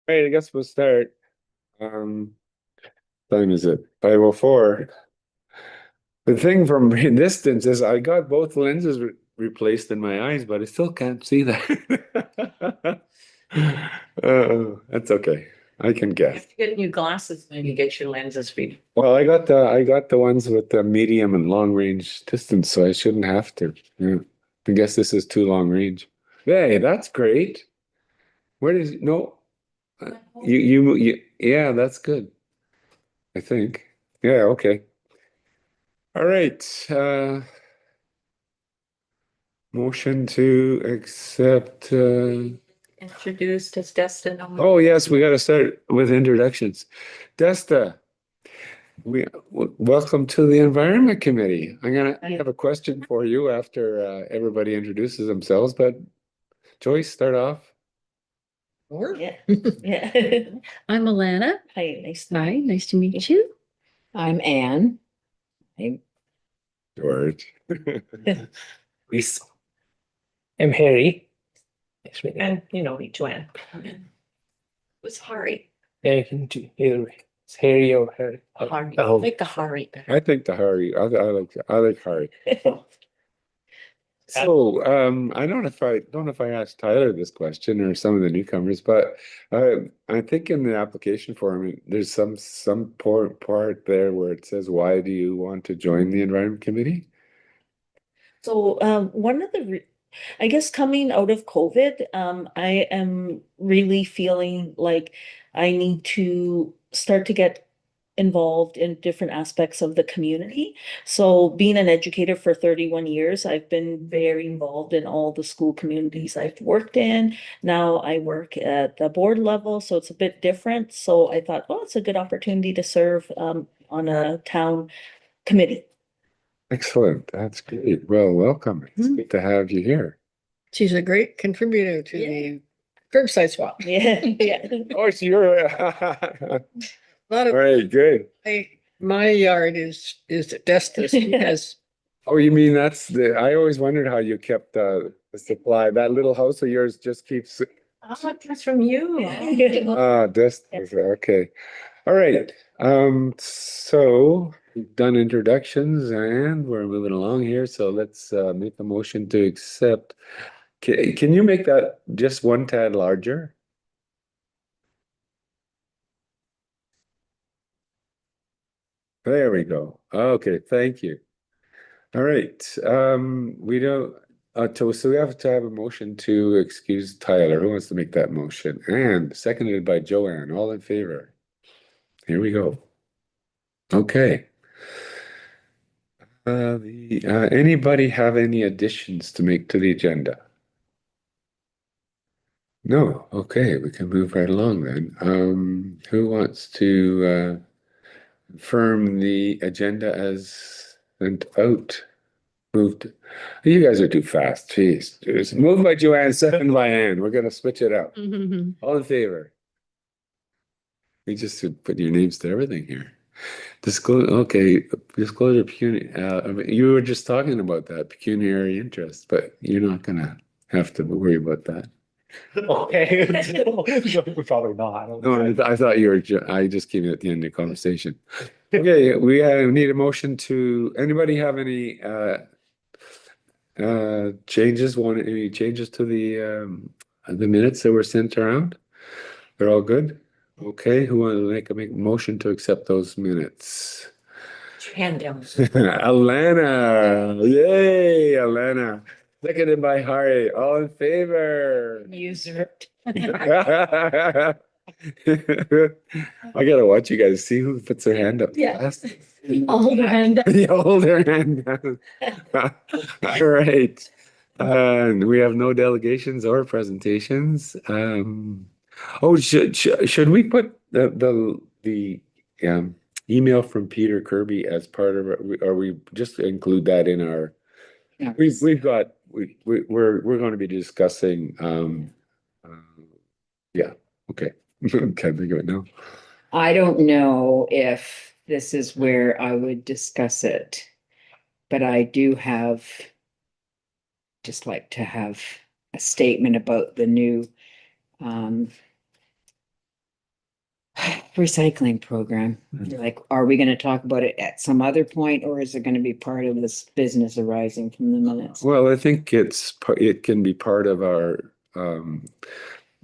right, I guess we'll start. Um, time is it? 5:04. The thing from distance is I got both lenses replaced in my eyes, but I still can't see that. That's okay. I can guess. If you get new glasses, then you get your lenses fitted. Well, I got the ones with the medium and long range distance, so I shouldn't have to. Yeah. I guess this is too long range. Hey, that's great. Where does no? Yeah, that's good. I think. Yeah, okay. All right. Motion to accept. Introduced as Destin. Oh, yes, we got to start with introductions. Desta, welcome to the Environment Committee. I have a question for you after everybody introduces themselves, but Joyce, start off. Or? Yeah. Yeah. I'm Alana. Hi, nice. Hi, nice to meet you. I'm Anne. I'm George. Reese. I'm Harry. Nice to meet you. and you know me, Joanne. Who's Hari? Yeah, you can do either way. It's Harry or Harry. Hari. Oh, Like the Hari better. I think the Harry. I like Harry. So, I don't know if I asked Tyler this question or some of the newcomers, but I think in the application form there's some part there where it says, "Why do you want to join the Environment Committee?" So one of I guess coming out of COVID, I am really feeling like I need to start to get involved in different aspects of the community. So being an educator for 31 years, I've been very involved in all the school communities I've worked in. Now I work at the board level, so it's a bit different. So I thought, oh, it's a good opportunity to serve on a town committee. Excellent. That's great. Well, welcome. It's good to have you here. She's a great contributor to the curbside swap. Yeah, yeah. Oh, so you're A lot all of right. Good. my yard is Destus because Oh, you mean I always wondered how you kept the supply. That little house of yours just keeps. Oh, that's from you. This okay. All right. So we've done introductions and we're moving along here. So let's make a motion to accept. Can you make that just one tad larger? There we go. Okay, thank you. All right. We don't so we have to have a motion to excuse Tyler. Who wants to make that motion? And seconded by Joanne. All in favor? Here we go. Okay. Anybody have any additions to make to the agenda? No. Okay, we can move right along then. Who wants to confirm the agenda as sent out? Moved. You guys are too fast. Jeez. Just moved by Joanne, second by Anne. We're gonna switch it up. All in favor? We just should put your names to everything here. Okay, disclosure you were just talking about that pecuniary interest, but you're not gonna have to worry about that. okay. Probably not. No, I thought you were, I just came at the end of the conversation. Okay, we need a motion anybody have any changes, want any changes to the minutes that were sent around? They're all good? Okay, who want to make a motion to accept those minutes? Put your hand down. Alana, yay, Alana. Seconded by Hari, all in favor? Usurped. I gotta watch you guys see who puts their hand up. Yeah. Last. I'll hold her hand up. You hold their hand down. All right. And we have no delegations or presentations. Oh, should we put the email from Peter Kirby as part of it, or we just include that in our? Yeah. We're going to be discussing. Yeah. Okay. Can't think of it now. I don't know if this is where I would discuss it, but I do just like to have a statement about the new recycling program. Like, are we gonna talk about it at some other point, or is it gonna be part of this business arising from the minutes? Well, I think it can be part of our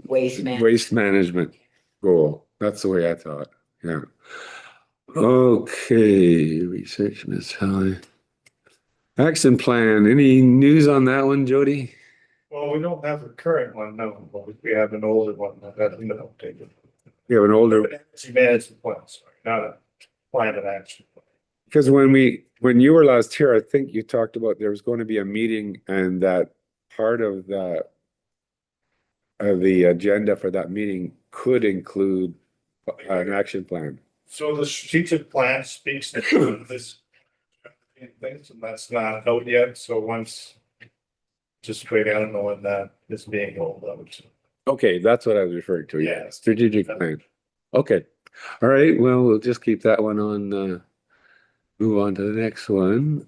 Waste man. waste management goal. That's the way I thought. Yeah. Okay, research, Miss Holly. Action plan. Any news on that one, Jody? Well, we don't have a current one, no, but we have an older one that hasn't been updated. We have an older, Energy management plan, sorry, not a plan of action. because when you were last here, I think you talked about there was going to be a meeting and that part of the agenda for that meeting could include an action plan. So the strategic plan speaks to this things, and that's not out yet, so once just wait, I don't know when that is being rolled out. Okay, that's what I was referring to. Yeah, Yeah. strategic plan. Okay. All right, well, we'll just keep that one on, move on to the next one.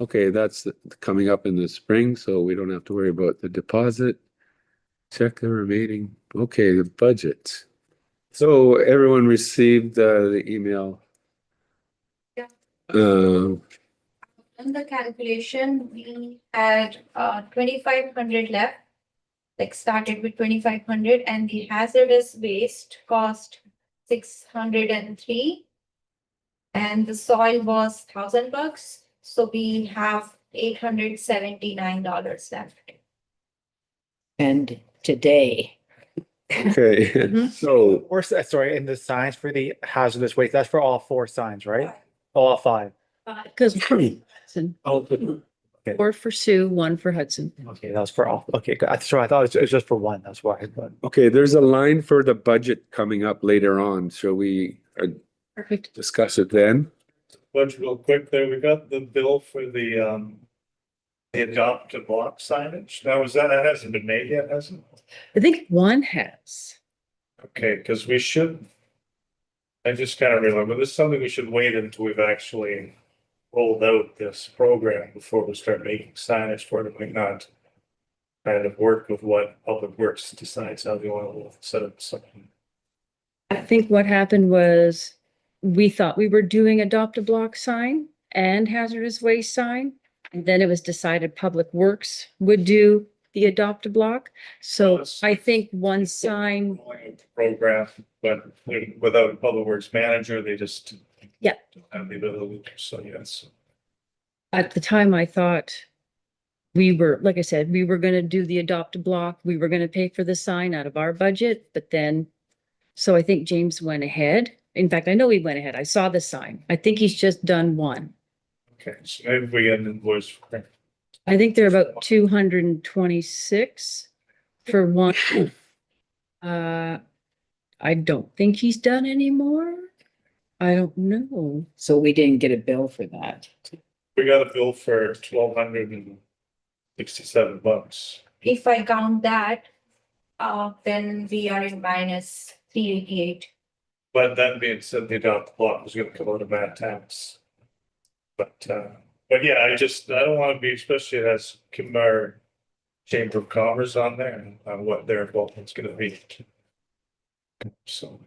Okay, that's coming up in the spring, so we don't have to worry about the deposit. Check the remaining. Okay, the budget. So everyone received the email. Yeah. Um, In the calculation, we had 2,500 left. Like started with 2,500 and the hazardous waste cost 603. And the soil was $1,000, so we have $879 left. And today, okay, so Or, sorry, and the signs for the hazardous waste, that's for all 4 signs, right? All 5. Because Hudson, Oh, 4 for Sioux, 1 for Hudson. okay, that was for all. Okay, good. So I thought it was just for 1, that's why. But okay, there's a line for the budget coming up later on. Shall we Perfect. discuss it then? But real quick there, we got the bill for the adopt a block signage. Now, that hasn't been made yet, hasn't it? I think 1 has. Okay, because we should. I just kind of remember, this is something we should wait until we've actually rolled out this program before we start making signage for it. It might not kind of work with what Public Works decides how they want to set up something. I think what happened was we thought we were doing adopt a block sign and hazardous waste sign. And then it was decided Public Works would do the adopt a block. So I think one sign, Program, but without a Public Works manager, they just. Yeah. Don't have the ability, so yes. at the time, I thought we were, like I said, we were gonna do the adopt a block. We were gonna pay for the sign out of our budget, but then, so I think James went ahead. In fact, I know he went ahead. I saw the sign. I think he's just done 1. Okay, so maybe we get an invoice. For I think they're about 226 for 1. I don't think he's done anymore. I don't know. so we didn't get a bill for that. We got a bill for $1,267. If I count that, then we are in minus 388. But that being said, the adopt block was gonna come out of that tax. But yeah, I don't wanna be, especially it has our Chamber of Commerce on there and on what their involvement's gonna be. So,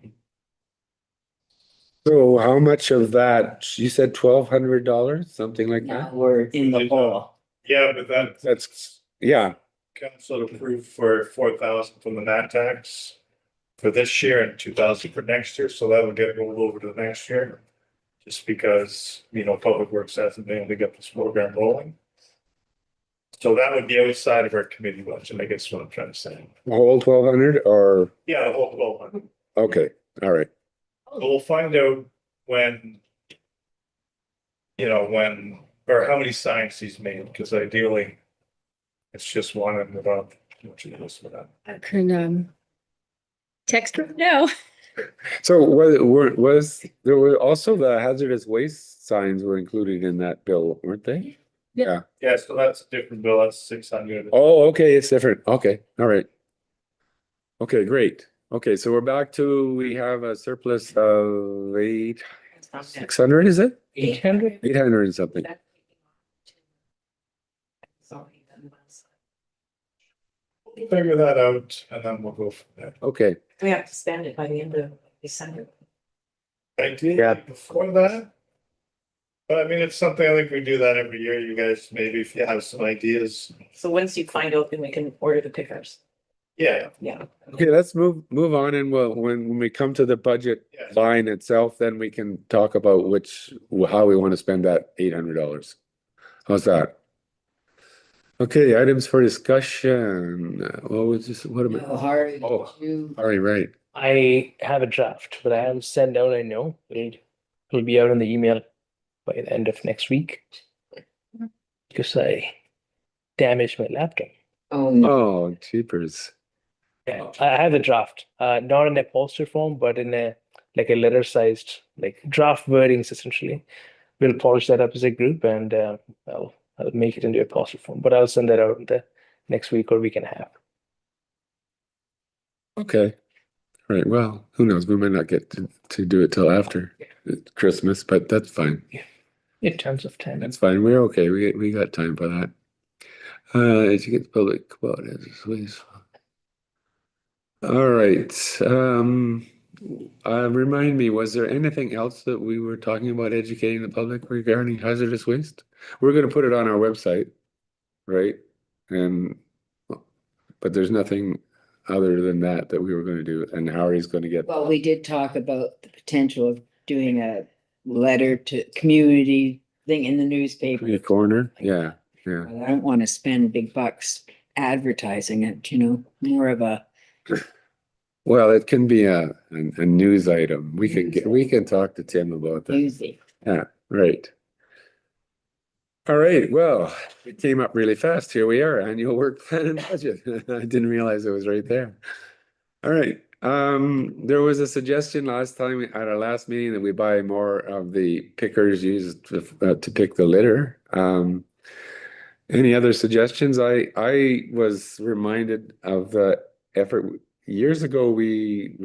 So how much of that, you said $1,200, something like Now that? we're in the hole. yeah, but That's, yeah, council approved for 4,000 from the nat tax for this year and 2,000 for next year, so that would get rolled over to the next year. Just because, Public Works hasn't been able to get this program rolling. So that would be outside of our committee budget, I guess what I'm trying to say. the whole 1,200 or, Yeah, the whole 1,200. okay, all right. So we'll find out when. Or how many signs he's made, because ideally. It's just one and about what it is for that. I can text her now. So there were also the hazardous waste signs were included in that bill, weren't they? Yeah, so that's a different bill, that's 600. Oh, okay, it's different. Okay, all right. Okay, great. Okay, so we're back to, we have a surplus of 600, is it? 800? 800 and something. We'll figure that out and then we'll go from there. Okay, We have to spend it by the end of December. Ideally Yeah. before that. But I mean, it's something I think we do that every year. You guys, maybe if you have some ideas. So once you find out, then we can order the pickers. Yeah, Yeah. Okay, let's move on, and when we come to the budget yeah. line itself, then we can talk about how we want to spend that $800. How's that? Okay, items for discussion. What am I? No, Harvey, Oh. you, All right. I have a draft, but I haven't sent out. I know it'll be out on the email by the end of next week because I damaged my laptop. oh, no. Oh, cheapers. Yeah, I have a draft, not in a poster form, but in a like a letter sized like draft wordings essentially. We'll polish that up as a group and I'll make it into a poster form, but I'll send that out in the next week or week and a half. Okay. All right. Well, who knows? We might not get to do it till after Christmas, but that's fine. In terms of time. That's fine. We're okay. We got time for that. Educate the public about it. All right. Remind me, was there anything else that we were talking about educating the public regarding hazardous waste? We're going to put it on our website, right? But there's nothing other than that we were going to do, and Howard's going to get. Well, we did talk about the potential of doing a letter to community thing in the newspaper. The corner, yeah. I don't want to spend big bucks advertising it, more of a Well, it can be a news item. We can talk to Tim about that. newsy. Yeah, right. All right, well, it came up really fast. Here we are, annual work plan and budget. I didn't realize it was right there. All right, there was a suggestion last time at our last meeting that we buy more of the pickers used to pick the litter. Any other suggestions? I was reminded of the effort years ago. We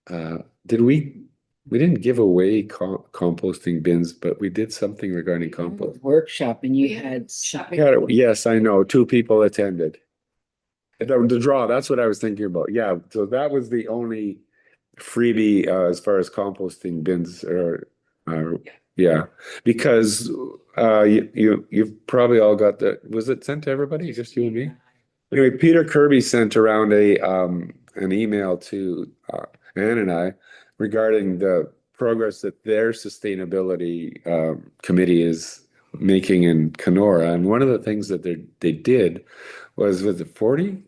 didn't give away composting bins, but we did something regarding compost. Workshop and you Yeah. had. Yes, I know. 2 people attended. The draw, that's what I was thinking about. Yeah, so that was the only freebie as far as composting bins yeah, because you've probably all got was it sent to everybody, just you and me? Anyway, Peter Kirby sent around an email to Ann and I regarding the progress that their sustainability committee is making in Kenora. And one of the things that they did was it 40?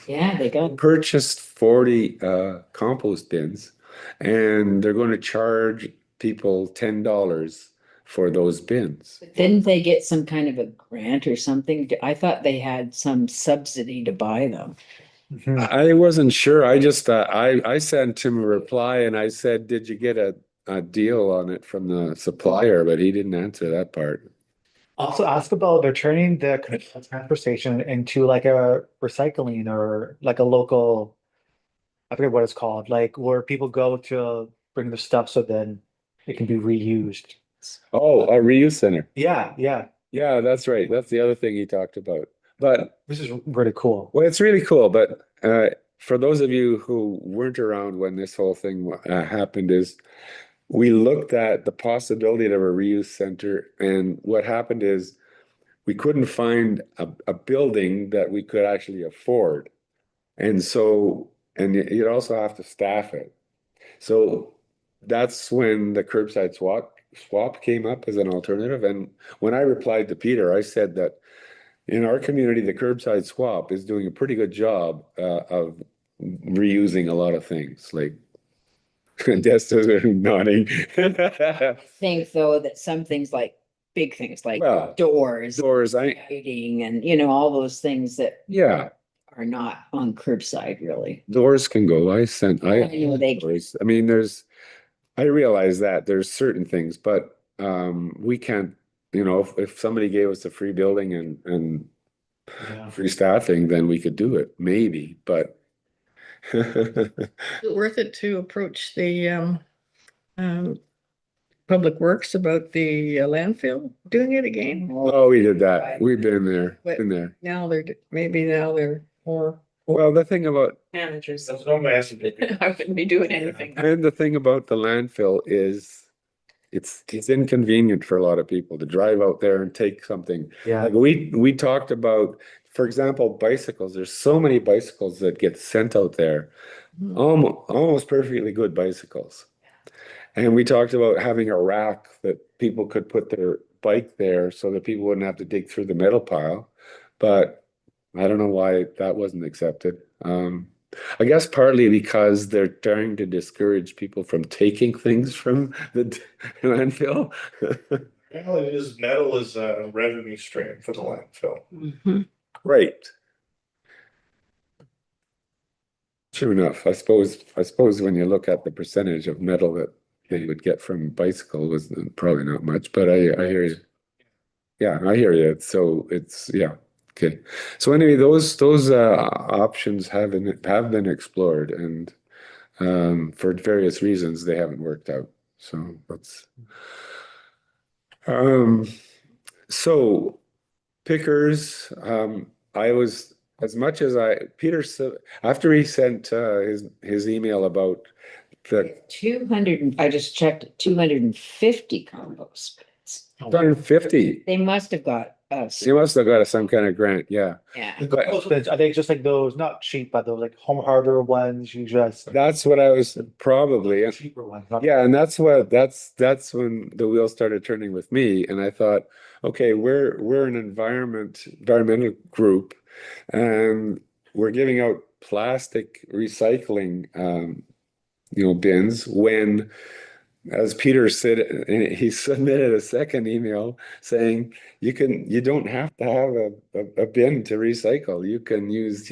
Yeah, they got. Purchased 40 compost bins, and they're going to charge people $10 for those bins. Didn't they get some kind of a grant or something? I thought they had some subsidy to buy them. I wasn't sure. I just I sent him a reply and I said, "Did you get a deal on it from the supplier?" But he didn't answer that part. Also ask about they're turning the transfer station into like a recycling or like a local, I forget what it's called, like where people go to bring their stuff so then it can be reused. Oh, a reuse center. Yeah, Yeah, that's right. That's the other thing he talked about. But this is really cool. well, it's really cool. But for those of you who weren't around when this whole thing happened, is we looked at the possibility of a reuse center, and what happened is we couldn't find a building that we could actually afford. And so, and you'd also have to staff it. So that's when the curbside swap came up as an alternative. And when I replied to Peter, I said that in our community, the curbside swap is doing a pretty good job of reusing a lot of things, like Desta's are nodding. I think though that some things like big things like Well, doors, doors, lighting and all those things that yeah, are not on curbside really. doors can go. I know they- doors. I mean, I realize that there's certain things, but we can't, if somebody gave us a free building and Yeah. free staffing, then we could do it, maybe, but Is it worth it to approach the Public Works about the landfill doing it again? oh, we did that. We've been there, What? been there. Now they're more Well, the thing about, managers. There's no massive. I wouldn't be doing anything. and the thing about the landfill is it's inconvenient for a lot of people to drive out there and take something. Yeah. Like we talked about, for example, bicycles. There's so many bicycles that get sent out there, almost perfectly good bicycles. And we talked about having a rack that people could put their bike there so that people wouldn't have to dig through the metal pile. But I don't know why that wasn't accepted. I guess partly because they're trying to discourage people from taking things from the landfill. Well, it is, metal is a revenue stream for the landfill. Mhm. Right. True enough. I suppose when you look at the percentage of metal that they would get from bicycle was probably not much, but I hear you. Yeah, I hear you. So it's yeah. Okay. So anyway, those options have been explored, and for various reasons they haven't worked out. So that's um so pickers. I was as much as Peter said after he sent his email about the 200, I just checked, 250 compost bins. 250. They must have got us. You must have got some kind of grant, yeah. Yeah. The compost bins, are they just like those, not cheap, but those like home hardware ones you just. That's what I was probably. Cheaper ones. Not- Yeah, and that's when the wheels started turning with me, and I thought, okay, we're an environmental group, and we're giving out plastic recycling, bins when, as Peter said, he submitted a second email saying you don't have to have a bin to recycle. You can use,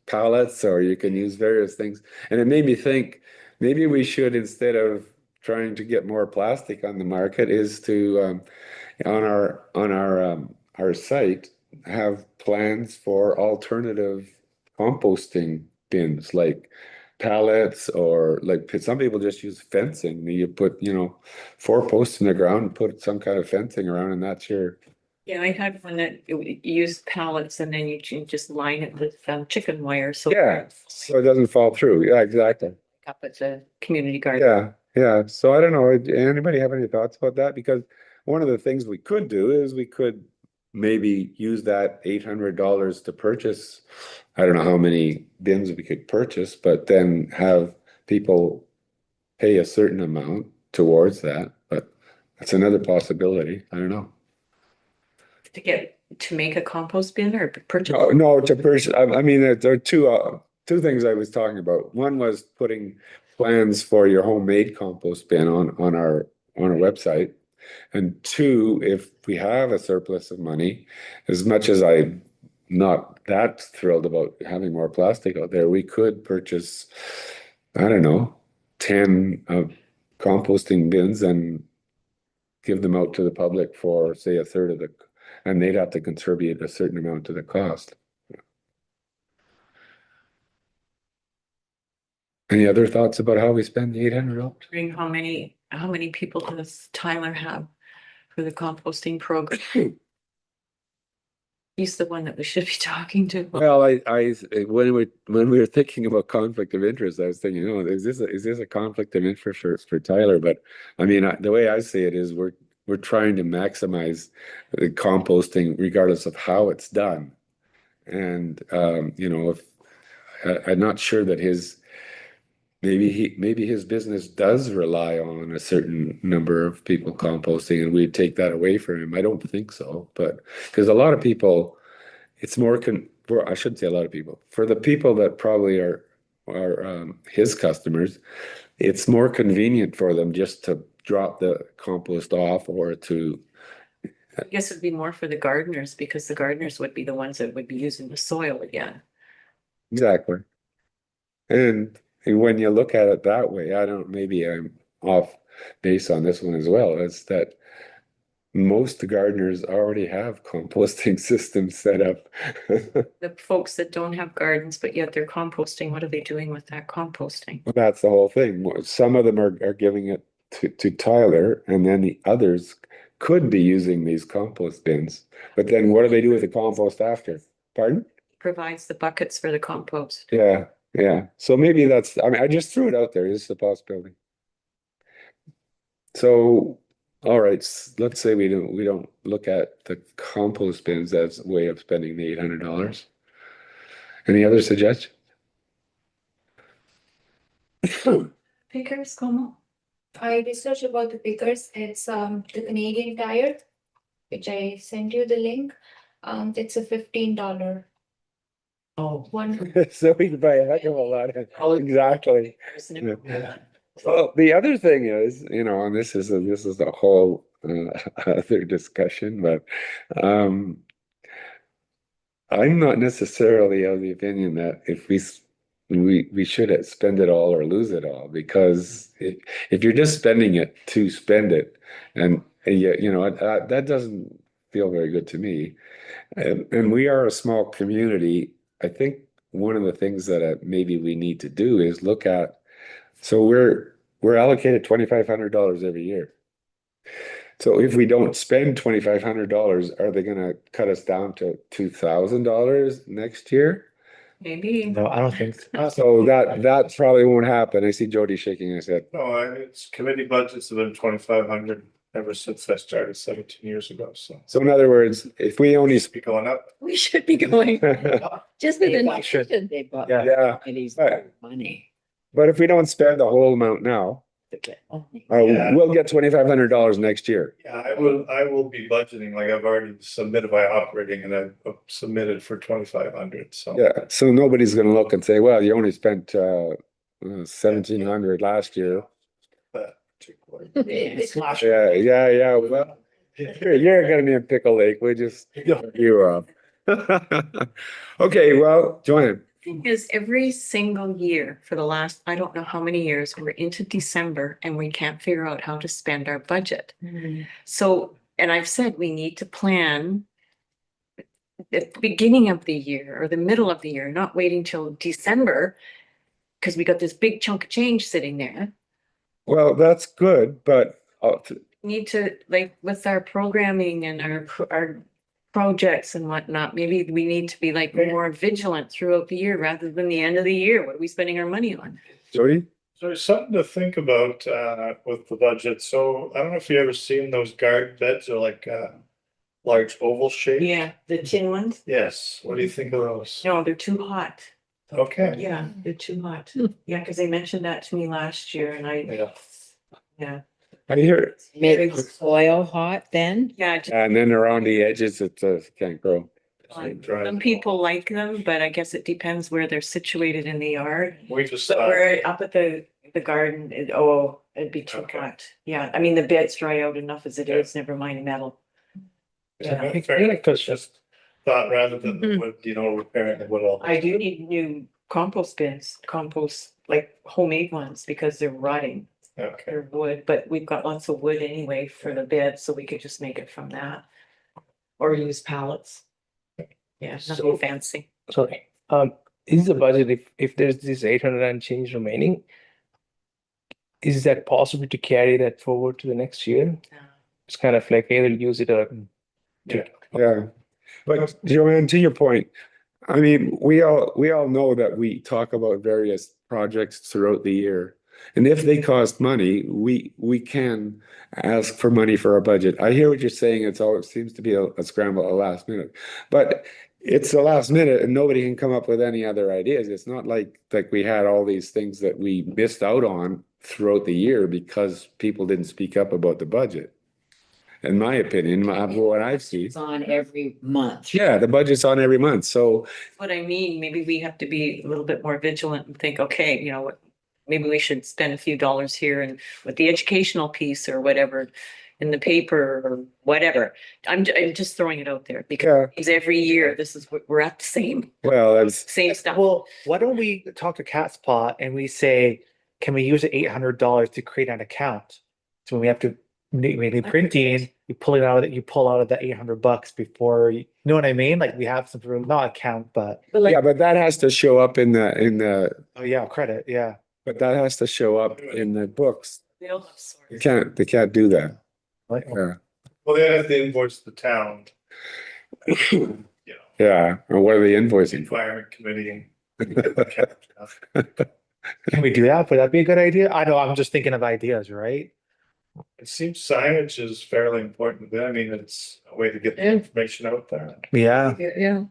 pallets, or you can use various things. And it made me think maybe we should, instead of trying to get more plastic on the market, is to on our site have plans for alternative composting bins, like pallets, or like some people just use fencing. You put, 4 posts in the ground, put some kind of fencing around, and that's your. Yeah, I had one that used pallets and then you just line it with chicken wire, so. Yeah, so it doesn't fall through. Yeah, exactly. Up at the community garden. Yeah, yeah. So I don't know. Anybody have any thoughts about that? Because one of the things we could do is we could maybe use that $800 to purchase. I don't know how many bins we could purchase, but then have people pay a certain amount towards that. But that's another possibility. I don't know. To make a compost bin or purchase? No, to purchase. I mean, there are two things I was talking about. One was putting plans for your homemade compost bin on our website. And two, if we have a surplus of money, as much as I'm not that thrilled about having more plastic out there, we could purchase, I don't know, 10 composting bins and give them out to the public for, say, a third of and they'd have to contribute a certain amount to the cost. Any other thoughts about how we spend the $800? How many people does Tyler have for the composting program? He's the one that we should be talking to. Well, when we were thinking about conflict of interest, I was thinking, is this a conflict of interest for Tyler? But I mean, the way I see it is we're trying to maximize the composting regardless of how it's done. And if I'm not sure that maybe his business does rely on a certain number of people composting, and we'd take that away from him. I don't think so, but because a lot of people, it's more I shouldn't say a lot of people. For the people that probably are his customers, it's more convenient for them just to drop the compost off, or to. I guess it'd be more for the gardeners, because the gardeners would be the ones that would be using the soil again. Exactly. And when you look at it that way, maybe I'm off base on this one as well, is that most gardeners already have composting systems set up. The folks that don't have gardens, but yet they're composting, what are they doing with that composting? Well, that's the whole thing. Some of them are giving it to Tyler, and then the others could be using these compost bins. But then what do they do with the compost after? Pardon? provides the buckets for the compost. Yeah, yeah. So maybe that's, I mean, I just threw it out there. This is a possibility. So, all right, let's say we don't look at the compost bins as a way of spending the $800. Any other suggestions? Pickers, como? I researched about the pickers. It's the Canadian Tire, which I sent you the link. It's a $15 Oh. one. So we can buy a heck of a lot. Exactly. Yeah. Well, the other thing is, you know, and this is a whole other discussion, but um, I'm not necessarily of the opinion that if we should spend it all or lose it all, because if you're just spending it to spend it, and you know that doesn't feel very good to me. And we are a small community. I think one of the things that maybe we need to do is look at. So we're allocated $2,500 every year. So if we don't spend $2,500, are they going to cut us down to $2,000 next year? Maybe. No, I don't think so. So that probably won't happen. I see Jody shaking his head. No, it's committee budgets have been 2,500 ever since I started 17 years ago, so. So in other words, if we only Needs to be going up. We should be going just with They the bought- nutrition. They bought Yeah. Yeah, committees Right. money. but if we don't spend the whole amount now, Yeah. we'll get $2,500 next year. Yeah, I will be budgeting, like I've already submitted my operating and I've submitted for 2,500, so. Yeah, so nobody's gonna look and say, well, you only spent 1,700 last year. That particular. Yeah, well, you're gonna be in Pickle Lake, we just, you up. Okay, well, Joanne, Thing is, every single year for the last, I don't know how many years, we're into December and we can't figure out how to spend our budget. So, and I've said we need to plan at the beginning of the year or the middle of the year, not waiting till December, because we got this big chunk of change sitting there. well, that's good, but Need to, like, with our programming and our projects and whatnot, maybe we need to be like more vigilant throughout the year rather than the end of the year. What are we spending our money on? Jody? So there's something to think about with the budget. So I don't know if you ever seen those garden beds or like large oval shape. Yeah, the tin ones? Yes, what do you think of those? No, they're too hot. Okay. Yeah, they're too hot. Yeah, because they mentioned that to me last year and yeah. I hear, Make the soil hot then? Yeah, just, and then around the edges, it can't grow. some people like them, but I guess it depends where they're situated in the yard. We just But thought, we're up at the garden, it'd be too Okay. hot. Yeah, I mean, the beds dry out enough as it Yeah. is, never mind metal. yeah, Yeah. fair enough. It's just thought rather than Mhm. wood, repairing the wood all. I do need new compost bins, like homemade ones, because they're rotting. Okay. They're wood, but we've got lots of wood anyway for the bed, so we could just make it from that. Or use pallets. Yeah, So- nothing fancy. Sorry, is the budget, if there's this 800 and change remaining, is that possible to carry that forward to the next year? It's kind of like either use it or. Yeah. Yeah, but Joanne, to your point, I mean, we all know that we talk about various projects throughout the year. And if they cost money, we can ask for money for our budget. I hear what you're saying. It seems to be a scramble at the last minute. But it's the last minute and nobody can come up with any other ideas. It's not like we had all these things that we missed out on throughout the year because people didn't speak up about the budget. In my opinion, what I've seen. It's on every month. Yeah, the budget's on every month. So What I mean, maybe we have to be a little bit more vigilant and think, okay, you know what? Maybe we should spend a few dollars here and with the educational piece or whatever in the paper or whatever. I'm just throwing it out there because every year this is what we're at the same same stuff. Well, why don't we talk to Cat's Paw and we say, can we use the $800 to create an account? So when we have to maybe printing, you pull out of the $800 before you know what I mean? Like we have some sort of not account, but yeah, but that has to show up in the oh yeah, credit, yeah. but that has to show up in the books. They all have sorts. They can't do that. Like, Yeah. Well, they have to invoice the town. You know, Yeah, or what are the invoicing? Environment committee. Can we do that? Would that be a good idea? I know, I'm just thinking of ideas, right? It seems signage is fairly important. I mean, it's a way to get the information out there. Yeah. Yeah,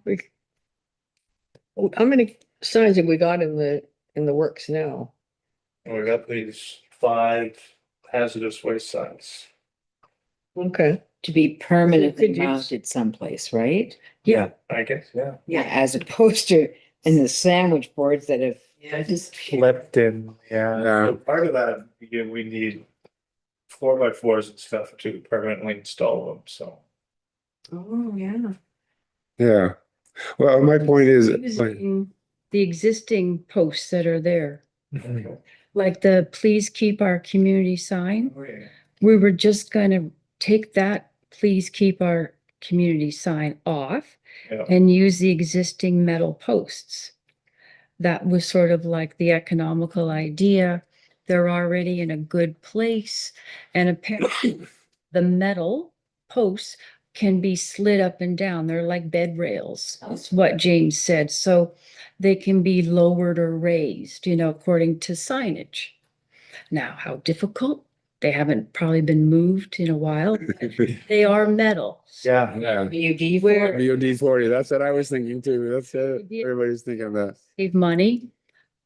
how many signs have we got in the works now? And we got these 5 hazardous waste signs. Okay. To be permanently Could you- mounted someplace, right? Yeah. I guess, yeah. Yeah, as opposed to in the sandwich boards that have. Just Flipped and, yeah. Yeah, So part of that, we need 4x4s and stuff to permanently install them, so. Oh, yeah. yeah. Well, my point is, Using the existing posts that are there, Mhm. like the please keep our community sign. Oh, yeah. We were just gonna take that, please keep our community sign off Yeah. and use the existing metal posts. That was sort of like the economical idea. They're already in a good place. And apparently the metal posts can be slid up and down. They're like bed rails. That's what James said. So they can be lowered or raised, according to signage. Now, how difficult? They haven't probably been moved in a while. They are metal. Yeah. yeah. VUD Where- for, VOD 40, that's what I was thinking too. That's it. Yeah. Everybody's thinking of that. Save money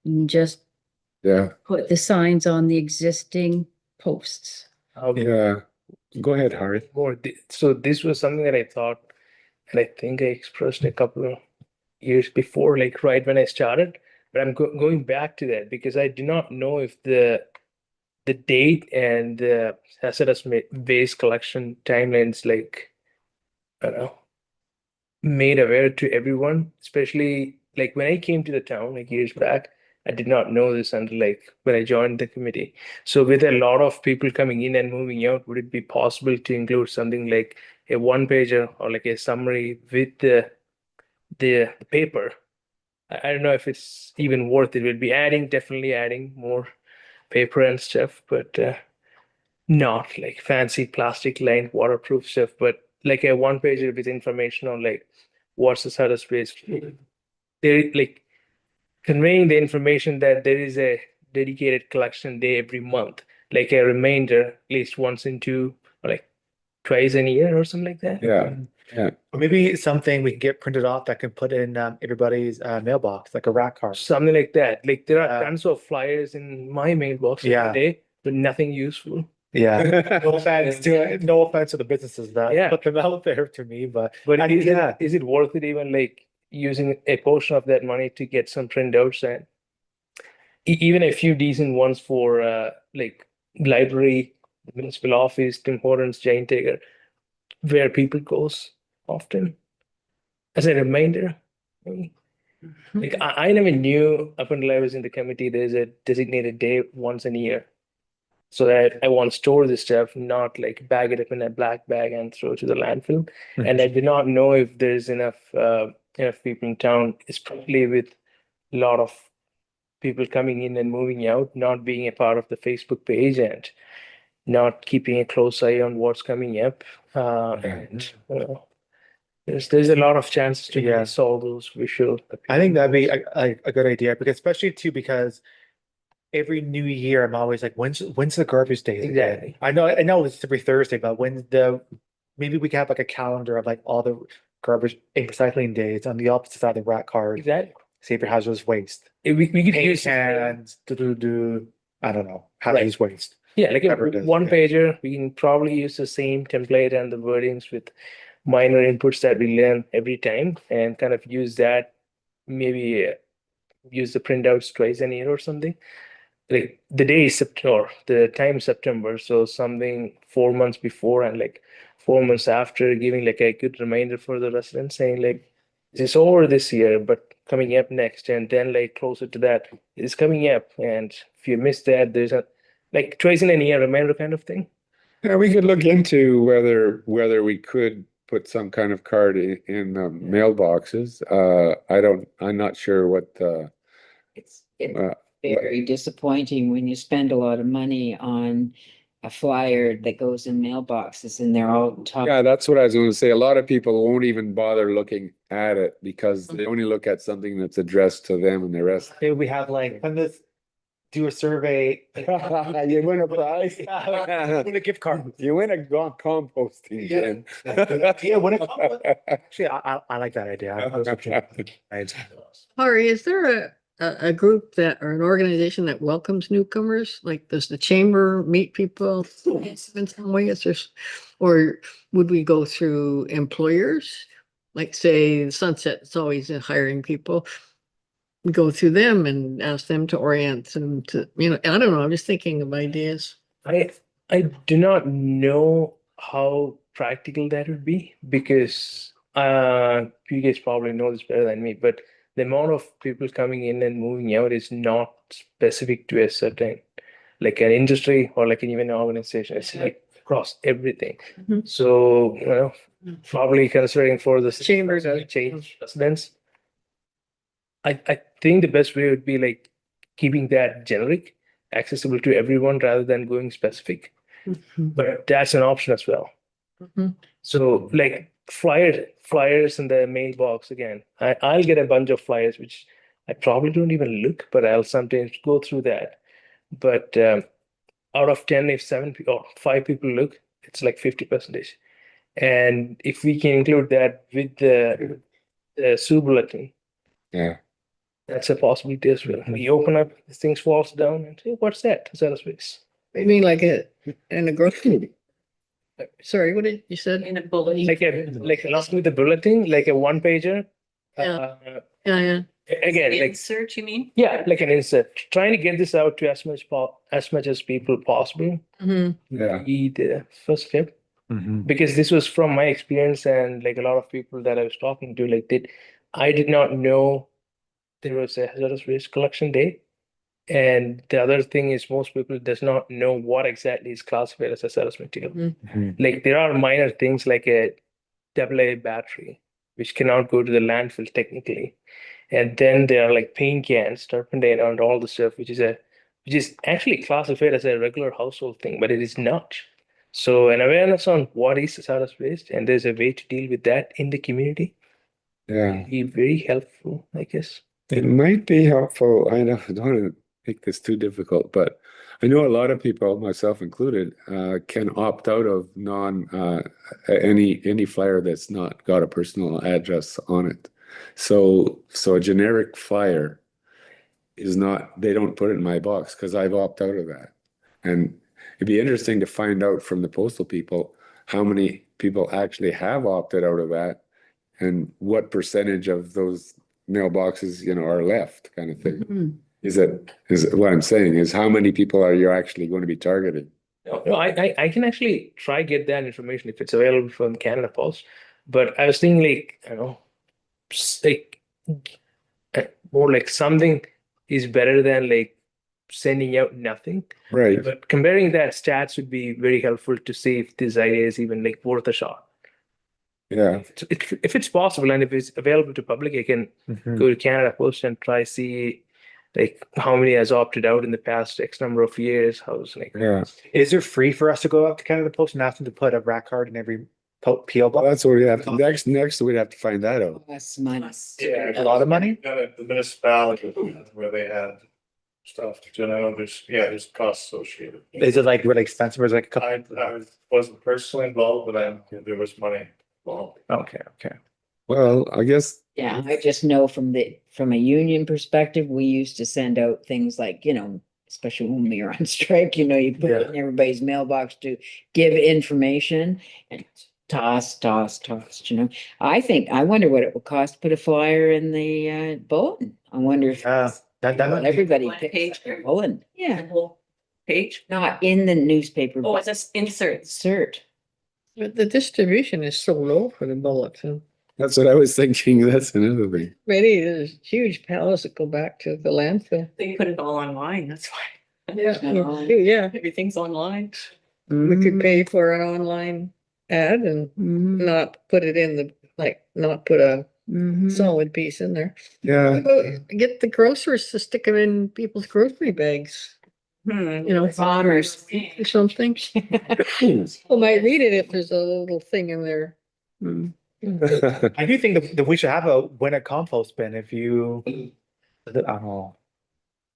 and just Yeah, put the signs on the existing posts. yeah. Go ahead, Hari. So this was something that I thought, and I think I expressed a couple of years before, like right when I started. But I'm going back to that because I do not know if the date and the hazardous waste collection timelines, like, I don't know, made aware to everyone, especially like when I came to the town like years back. I did not know this until like when I joined the committee. So with a lot of people coming in and moving out, would it be possible to include something like a one pager or like a summary with the paper? I don't know if it's even worth it. We'll be definitely adding more paper and stuff, but not like fancy plastic lined waterproof stuff, but like a one pager with information on like what's the status space. They're like conveying the information that there is a dedicated collection day every month, like a reminder, at least once in 2 or like twice in a year or something like that. Yeah, yeah. Or maybe something we can get printed off that can put in everybody's mailbox, like a rat card. Something like that. Like there are Yeah. tons of flyers in my mailbox Yeah. every day, but nothing useful. Yeah. No offense to it. No offense to the businesses that Yeah. put them out there to me, but But I- yeah. is it worth it even like using a portion of that money to get some printouts and even a few decent ones for like library, municipal office, Tim Hortons, Jane Taker, where people goes often as a reminder. Maybe. Like I never knew up until I was in the committee, there's a designated day once a year. So that I want to store this stuff, not like bag it up in a black bag and throw it to the landfill. And I did not know if there's enough people in town, especially with a lot of people coming in and moving out, not being a part of the Facebook page and not keeping a close eye on what's coming up. And there's a lot of chances to Yeah. miss all those visual. I think that'd be a good idea, because especially too, because every new year I'm always like, when's the garbage day again? Exactly. I know it's every Thursday, but maybe we can have like a calendar of like all the garbage and recycling days on the opposite side of the rat card. Exactly. Save your hazardous waste. We could Paint use cans, I don't know, hazardous waste. yeah, like whatever it is, one yeah. pager. We can probably use the same template and the wordings with minor inputs that we learn every time, and kind of use that. Maybe use the printouts twice a year or something. Like the day is September, the time is September, so something 4 months before and like 4 months after, giving like a good reminder for the residents, saying like it's over this year, but coming up next, and then like closer to that, it's coming up, and if you miss that, there's a like twice in a year reminder kind of thing. Yeah, we could look into whether we could put some kind of card in mailboxes. I'm not sure what it's uh, very disappointing when you spend a lot of money on a flyer that goes in mailboxes and they're all talking. Yeah, that's what I was going to say. A lot of people won't even bother looking at it because they only look at something that's addressed to them and the rest. Maybe we have like, send this, do a survey. You win a prize. Win a gift card. You win a composting Yeah. bin. Yeah, win a compost. Actually, I like that idea. Right. Ari, is there a group that, or an organization that welcomes newcomers? Like, does the chamber meet people in some way? Is there, or would we go through employers? Like, say, Sunset is always hiring people. We go through them and ask them to orient them to, I don't know, I'm just thinking of ideas. I do not know how practical that would be because you guys probably know this better than me, but the amount of people coming in and moving out is not specific to a certain, like an industry or like even an organization. It's like across everything. Mhm. So, probably considering for the Chamber does. change residents, I think the best way would be like keeping that generic, accessible to everyone rather than going specific. Mhm. But that's an option as well. Mhm. So like flyers in the mailbox again. I'll get a bunch of flyers, which I probably don't even look, but I'll sometimes go through that. But out of 10, if 7 or 5 people look, it's like 50%. And if we can include that with the Sioux bulletin, Yeah. that's a possibility as well. We open up, this thing falls down and say, what's that? Is that a space? Maybe like in a grocery. Sorry, what did you said? In a bullet. Like along with the bulletin, like a one pager. Yeah. Yeah. Again, like Insert, you mean? yeah, like an insert. Trying to get this out to as much as people possible. Mhm. Yeah. Be the first step. Mhm. Because this was from my experience and like a lot of people that I was talking to, like I did not know there was a hazardous waste collection day. And the other thing is most people does not know what exactly is classified as hazardous material. Mhm. Like there are minor things like a AA battery, which cannot go to the landfill technically. And then there are like paint cans, turpentine, and all the stuff, which is actually classified as a regular household thing, but it is not. So an awareness on what is hazardous waste and there's a way to deal with that in the community Yeah. be very helpful, I guess. It might be helpful. I don't want to make this too difficult, but I know a lot of people, myself included, can opt out of any flyer that's not got a personal address on it. So a generic flyer is not, they don't put it in my box because I've opted out of that. And it'd be interesting to find out from the postal people how many people actually have opted out of that and what percentage of those mailboxes, are left, kind of thing. Mhm. Is what I'm saying is how many people are you actually going to be targeting? No, I can actually try get that information if it's available from Canada Post. But I was thinking like, like more like something is better than like sending out nothing. Right. But comparing that stats would be very helpful to see if this idea is even like worth a shot. Yeah. If it's possible and if it's available to public, I can Mhm. go to Canada Post and try see like how many has opted out in the past X number of years. How's like Yeah. Is it free for us to go up to Canada Post and ask them to put a rack card in every PO Well, box? that's what we have to next we'd have to find that out. Less money. Yeah, A lot of money? Got it, the municipality where they had stuff, there's costs associated. Is it like really expensive or is it like a couple? I wasn't personally involved, but there was money involved. Okay, okay. Well, I guess Yeah, I just know from a union perspective, we used to send out things like, especially when we were on strike, you put it in everybody's mailbox to give information and toss. I wonder what it would cost to put a flyer in the bulletin. I wonder if That everybody One picks page. up a bulletin. The Yeah, whole page? not in the newspaper, Oh, but it's inserts. insert. But the distribution is so low for the bulletin. that's what I was thinking. That's another thing. Many, there's huge pallets that go back to the landfill. They put it all online, that's why. No. Yeah, Everything's online. we could pay for an online ad and Mhm. not put it in not put a Mhm. solid piece in there. Yeah. Get the grocers to stick them in people's grocery bags. you know, Farmers. or something. People might read it if there's a little thing in there. Hmm. I do think that we should have a win a compost bin if you, I don't know.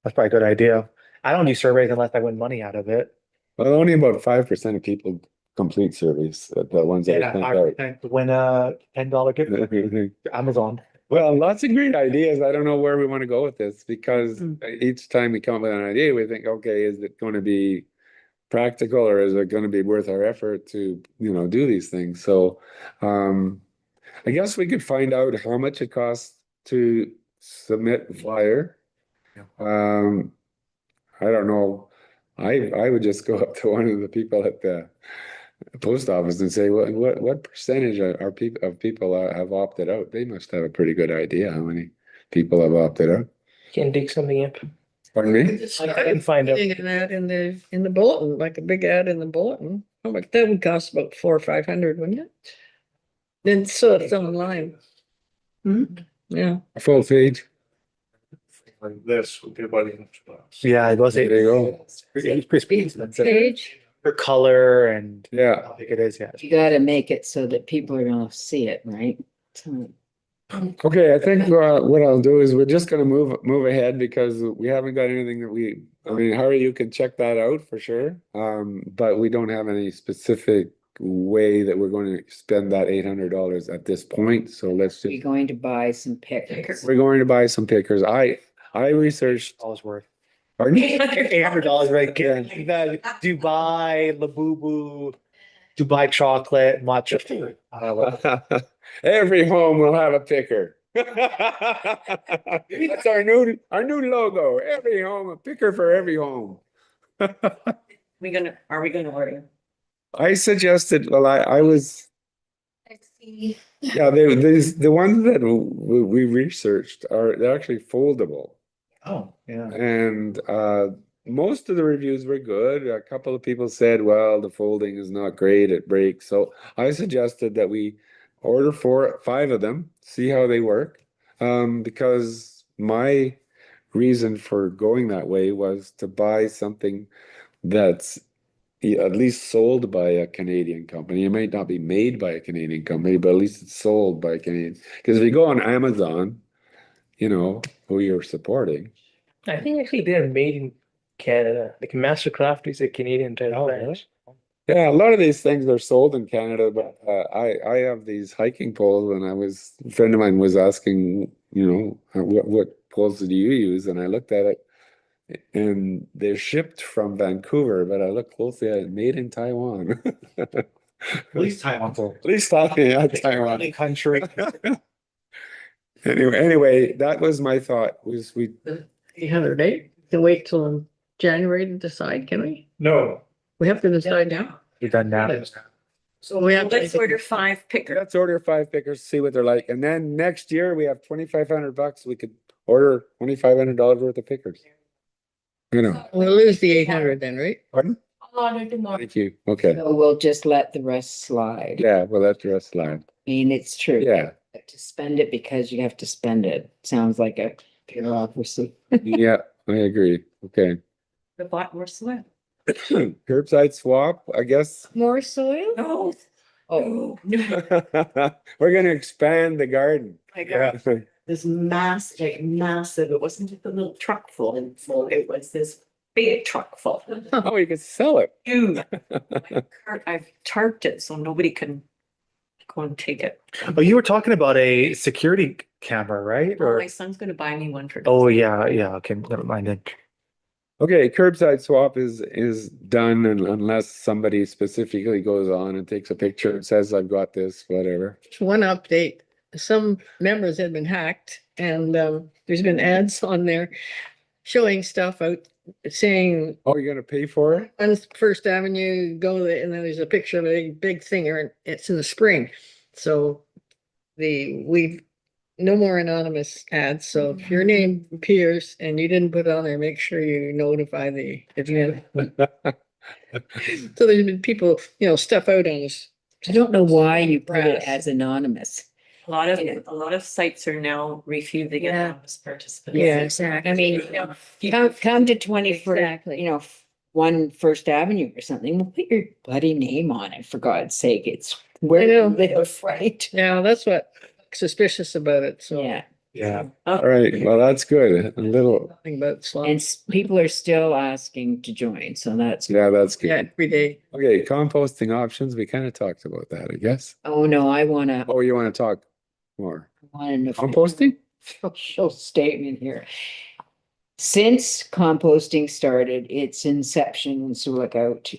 That's probably a good idea. I don't do surveys unless I win money out of it. Well, only about 5% of people complete surveys, the ones that Yeah, are sent 5% to win a $10 gift card out. to Amazon. Well, lots of great ideas. I don't know where we want to go with this because Mm. each time we come up with an idea, we think, okay, is it going to be practical or is it going to be worth our effort to, do these things? So, I guess we could find out how much it costs to submit a flyer. Um, I don't know. I would just go up to one of the people at the post office and say, what percentage are people have opted out? They must have a pretty good idea how many people have opted out. Can dig something up. Pardon me? I can find out. Putting an ad in the bulletin, like a big ad in the bulletin. Oh, but that would cost about 400 or 500, wouldn't it? Then so it's online. Hmm? Yeah. A full page. Like this would be about $800. Yeah, it was. There you go. It's pretty expensive. Page. For color and Yeah. how big it is, yeah. You gotta make it so that people are gonna see it, right? So- Okay, I think what I'll do is we're just gonna move ahead because we haven't got anything that I mean, Harry, you can check that out for sure. But we don't have any specific way that we're going to spend that $800 at this point. So let's We're just, going to buy some pickers. we're going to buy some pickers. I researched, Dollars worth. pardon me? $800 right there. The Dubai, Labubu, Dubai chocolate, matcha. Every home will have a picker. That's our new logo. Every home, a picker for every home. Are we gonna order? I suggested, well, I was, Let's see. yeah, the ones that we researched they're actually foldable. Oh, yeah. And most of the reviews were good. A couple of people said, well, the folding is not great, it breaks. So I suggested that we order 5 of them, see how they work. Because my reason for going that way was to buy something that's at least sold by a Canadian company. It might not be made by a Canadian company, but at least it's sold by a Canadian. Because if you go on Amazon, who you're supporting. I think actually they're made in Canada. Like Mastercraft is a Canadian type Oh, brand. really? Yeah, a lot of these things are sold in Canada, but I have these hiking poles, and a friend of mine was asking, what poles do you use? And I looked at it, and they're shipped from Vancouver, but I looked closely at it, made in Taiwan. At least Taiwan. At least Taiwan. Only country. Anyway, that was my thought. Was we 808. Can wait till January to decide, can we? No, We have to decide now. You're done now. So we have to. Let's order 5 pickers. Let's order 5 pickers, see what they're like, and then next year we have $2,500. We could order $2,500 worth of pickers. We'll lose the 800 then, right? Pardon? I'll order tomorrow. Thank you. Okay. So we'll just let the rest slide. Yeah, well, that's the rest line. I mean, it's true. Yeah, To spend it because you have to spend it. Sounds like a bureaucracy. yeah, I agree. Okay. The bought more soil. Curbside swap, I guess. More soil? No. Oh, We're gonna expand the garden. My God, this massive, it wasn't just a little truck full, it was this big truck full. Oh, you could sell it. Dude, I've tarped it so nobody can go and take it. Oh, you were talking about a security camera, right? Oh, Or my son's gonna buy me one for. oh yeah, yeah. Okay, never mind then. Okay, curbside swap is done unless somebody specifically goes on and takes a picture and says, I've got this, whatever. One update, some members had been hacked and there's been ads on there showing stuff out saying Oh, you're gonna pay for it? on First Avenue, go there, and then there's a picture of a big thing, and it's in the spring. So we've no more anonymous ads. So if your name appears and you didn't put it on there, make sure you notify the admin. So there's been people, stuff out on us. I don't know why you put it Brass. as anonymous. A lot of sites are now refusing Yeah. anonymous participants. Yeah, exactly. I mean, come to 21st, Exactly. one First Avenue or something, well, put your bloody name on it, for God's sake. It's where you know. live, right? Yeah, that's what suspicious about it, so. Yeah, Yeah. All right. Well, that's good. A little, Nothing but slum. and people are still asking to join, so that's, yeah, that's Yeah, good. every day. Okay, composting options. We kind of talked about that, I guess. oh no, I wanna, Oh, you want to talk more? want an Composting? official statement here. Since composting started its inception in Sioux,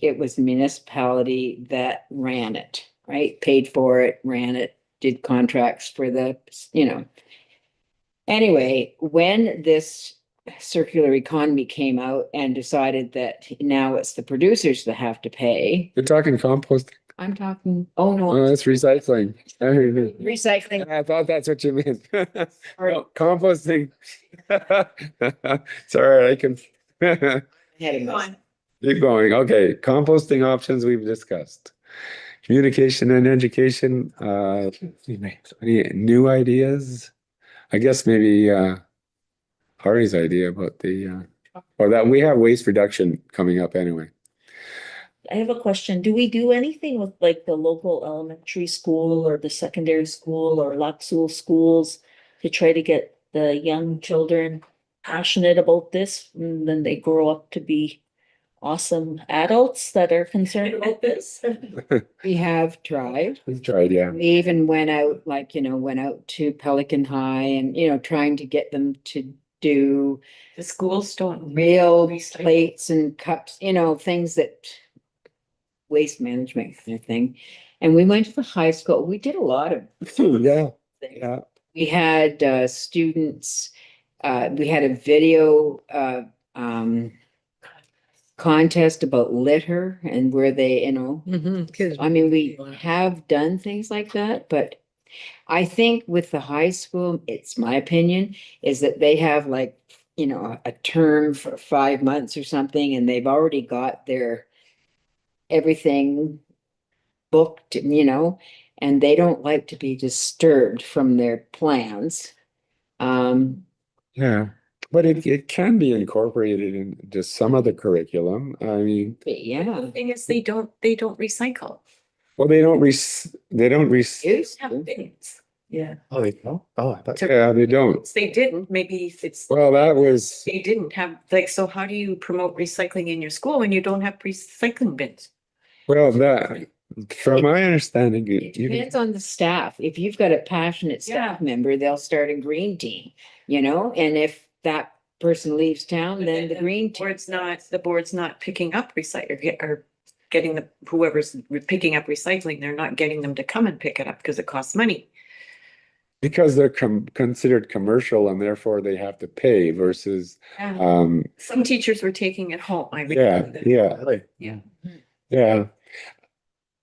it was the municipality that ran it, right? Paid for it, ran it, did contracts for the, you know. Anyway, when this circular economy came out and decided that now it's the producers that have to pay, You're talking composting? I'm talking, oh Oh, no, that's recycling. recycling. I thought that's what you meant. Sorry. No, composting. Sorry, I can. Heading on. Keep going. Okay, composting options we've discussed. Communication and education, any new ideas? I guess maybe Hari's idea about the or that we have waste reduction coming up anyway. I have a question. Do we do anything with like the local elementary school or the secondary school or Laxul schools to try to get the young children passionate about this and then they grow up to be awesome adults that are concerned about this? We have tried. We've tried, yeah. We even went out, like, went out to Pelican High and, trying to get them to do The schools don't. real Recycle. plates and cups, things that waste management kind of thing. And we went to the high school. We did a lot of Yeah, things. yeah. We had students, we had a video contest about litter and where they, Kids. I mean, we have done things like that, but I think with the high school, it's my opinion, is that they have like, a term for 5 months or something, and they've already got their everything booked, and they don't like to be disturbed from their plans. Yeah, but it can be incorporated into some of the curriculum. I mean, But yeah. The thing is, they don't recycle. well, they don't Used They to. have bins. Yeah. Oh, they don't? Oh, I thought. yeah, they don't. They didn't, maybe it's, Well, that was, they didn't have, like, so how do you promote recycling in your school when you don't have recycling bins? well, that, from my understanding, It depends on the staff. If you've got a passionate staff member, they'll start a green team, and if that person leaves town, then the green team. The board's not picking up recycling or getting whoever's picking up recycling, they're not getting them to come and pick it up because it costs money. because they're considered commercial and therefore they have to pay versus, Some teachers were taking it home. yeah, yeah. Really? Yeah.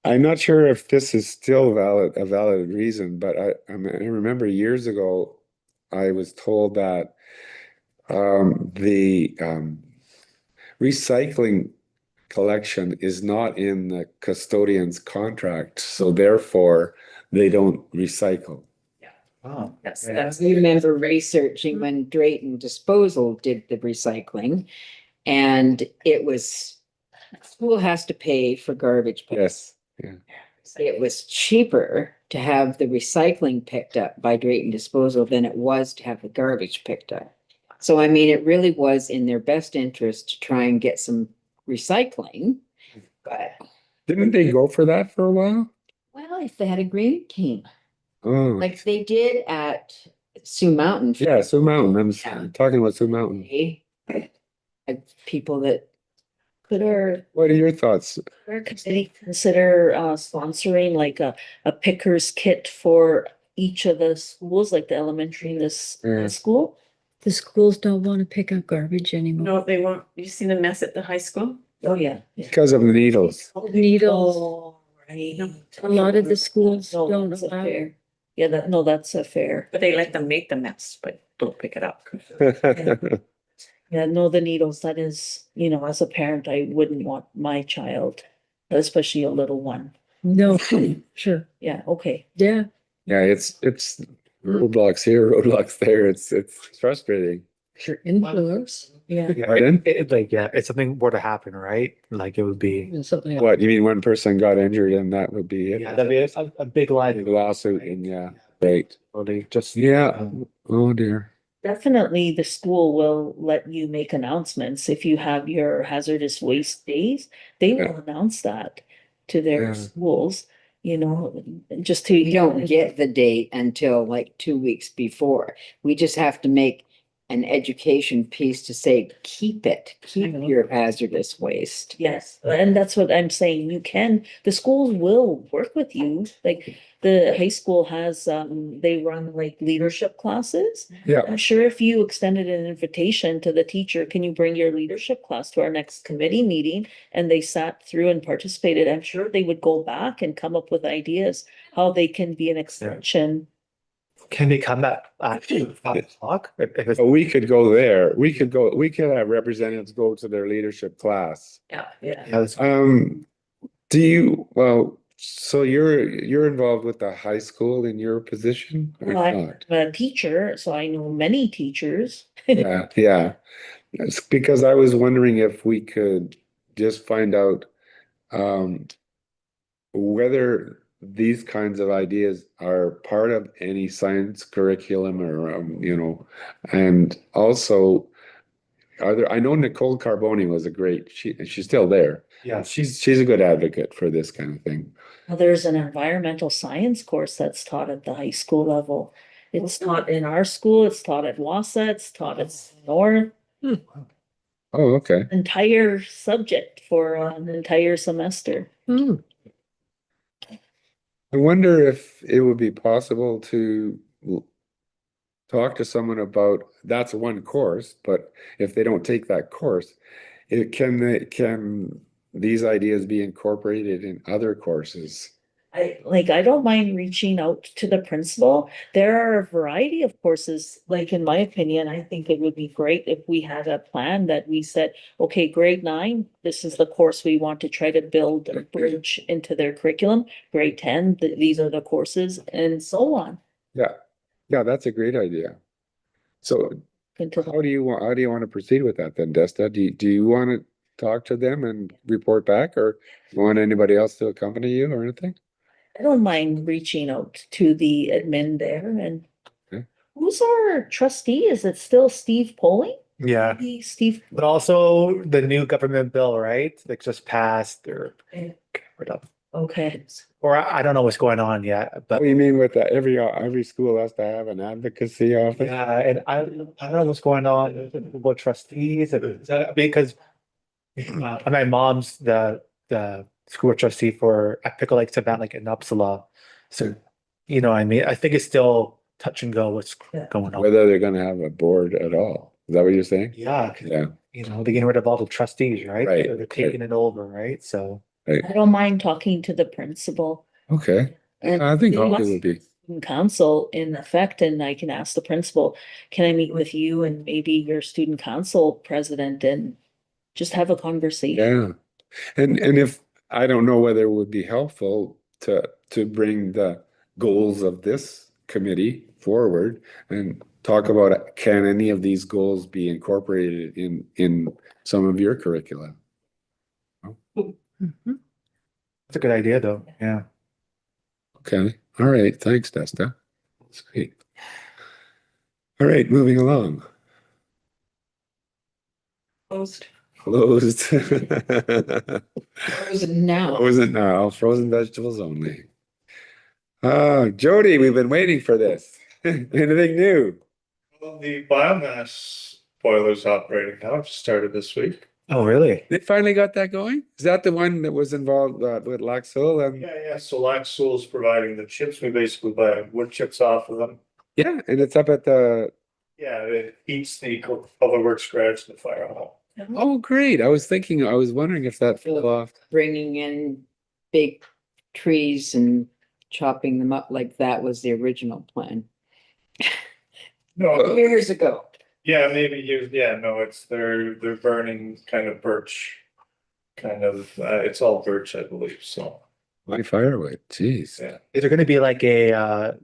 I'm not sure if this is still a valid reason, but I remember years ago, I was told that the recycling collection is not in the custodian's contract, so therefore they don't recycle. Oh. That's I remember researching when Drayton Disposal did the recycling, and it was, school has to pay for garbage. Yes, yeah. It was cheaper to have the recycling picked up by Drayton Disposal than it was to have the garbage picked up. So, I mean, it really was in their best interest to try and get some recycling, but, Didn't they go for that for a while? well, if they had a green team, Oh, like they did at Sioux Mountain. yeah, Sioux Mountain. Yeah. I'm talking about Sioux Mountain. Had people that Could our What are your thoughts? committee consider sponsoring like a picker's kit for each of the schools, like the elementary and this Yeah. school? The schools don't want to pick up garbage anymore. No, they won't. You see the mess at the high school? Oh, yeah. Because of the needles. Needles. Oh, right. A lot of the schools No, don't that's a allow. fair. Yeah, that's a fair. But they let them make the mess, but don't pick it up. Yeah, no, the needles, that is, as a parent, I wouldn't want my child, especially a little one. No, sure. Yeah, okay. Yeah. Yeah, it's roadblocks here, roadblocks there. It's frustrating. Your influence. Yeah. Yeah, Pardon? like, yeah, if something were to happen, right? Like it would be, And something else. What, you mean one person got injured and that would be it? yeah, that'd be a big lie. Big lawsuit and yeah, right. Totally, just. Yeah, oh dear. Definitely, the school will let you make announcements if you have your hazardous waste days. They Yeah. will announce that to their Yeah. schools, just to. We don't get the date until like 2 weeks before. We just have to make an education piece to say, keep your hazardous waste. Yes, and that's what I'm saying. The schools will work with you. Like the high school has, they run like leadership classes. Yeah, I'm sure if you extended an invitation to the teacher, can you bring your leadership class to our next committee meeting? And they sat through and participated, I'm sure they would go back and come up with ideas how they can be an extension. Can they come at 5 o'clock? If it's, we could go there. We could have representatives go to their leadership class. Yeah. yeah, that's- So you're involved with the high school in your position or Well, I'm not? a teacher, so I know many teachers. Yeah, yeah. It's because I was wondering if we could just find out whether these kinds of ideas are part of any science curriculum or and also I know Nicole Carboni was she's still there. yeah, She's a good advocate for this kind of thing. Well, there's an environmental science course that's taught at the high school level. It's taught in our school, it's taught at Wassa, it's taught at North, Oh, okay. entire subject for an entire semester. Hmm. I wonder if it would be possible to talk to someone about, that's one course, but if they don't take that course, can these ideas be incorporated in other courses? I don't mind reaching out to the principal. There are a variety of courses, like in my opinion, I think it would be great if we had a plan that we said, okay, grade 9, this is the course we want to try to build a bridge into their curriculum. Grade 10, these are the courses, and so on. Yeah, that's a great idea. So Into how do you want to proceed with that then, Desta? Do you want to talk to them and report back, or you want anybody else to accompany you or anything? I don't mind reaching out to the admin there and Okay. who's our trustee? Is it still Steve Poling? yeah. Maybe Steve, But also the new government bill, right? Like just passed or okay. or I don't know what's going on yet, What but do you mean with that? Every school has to have an advocacy office? yeah, and I don't know what's going on with trustees because my mom's the school trustee for at Pickle Lake Savannah, like in Uppsala. So, I mean, I think it's still touch and go what's going on. Whether they're gonna have a board at all. Is that what you're saying? Yeah, 'cause, Yeah, they're getting rid of all the trustees, right? Right, They're taking it over, right? So, I don't mind talking to the principal. okay. And I think we Holly must- would be, Council in effect, and I can ask the principal, can I meet with you and maybe your student council president and just have a conversation? yeah. And if, I don't know whether it would be helpful to bring the goals of this committee forward and talk about, can any of these goals be incorporated in some of your curricula? Mhm. it's a good idea though. Yeah. Okay, all right, thanks, Desta. Sweet. All right, moving along. Closed. Closed. Frozen now. Frozen now, frozen vegetables only. Jody, we've been waiting for this. Anything new? Well, the biomass boiler's operating now, it started this week. Oh, really? They finally got that going? Is that the one that was involved with Laxol and? Yeah, so Laxool is providing the chips, we basically buy wood chips off of them. Yeah, and it's up at the, Yeah, it eats the public works garage in the fire hall. oh, great. I was wondering if that fell off. Bringing in big trees and chopping them up like that was the original plan No, years ago. yeah, maybe no, they're burning kind of birch. It's all birch, I believe, so, My firewood, jeez. yeah. Is there gonna be like a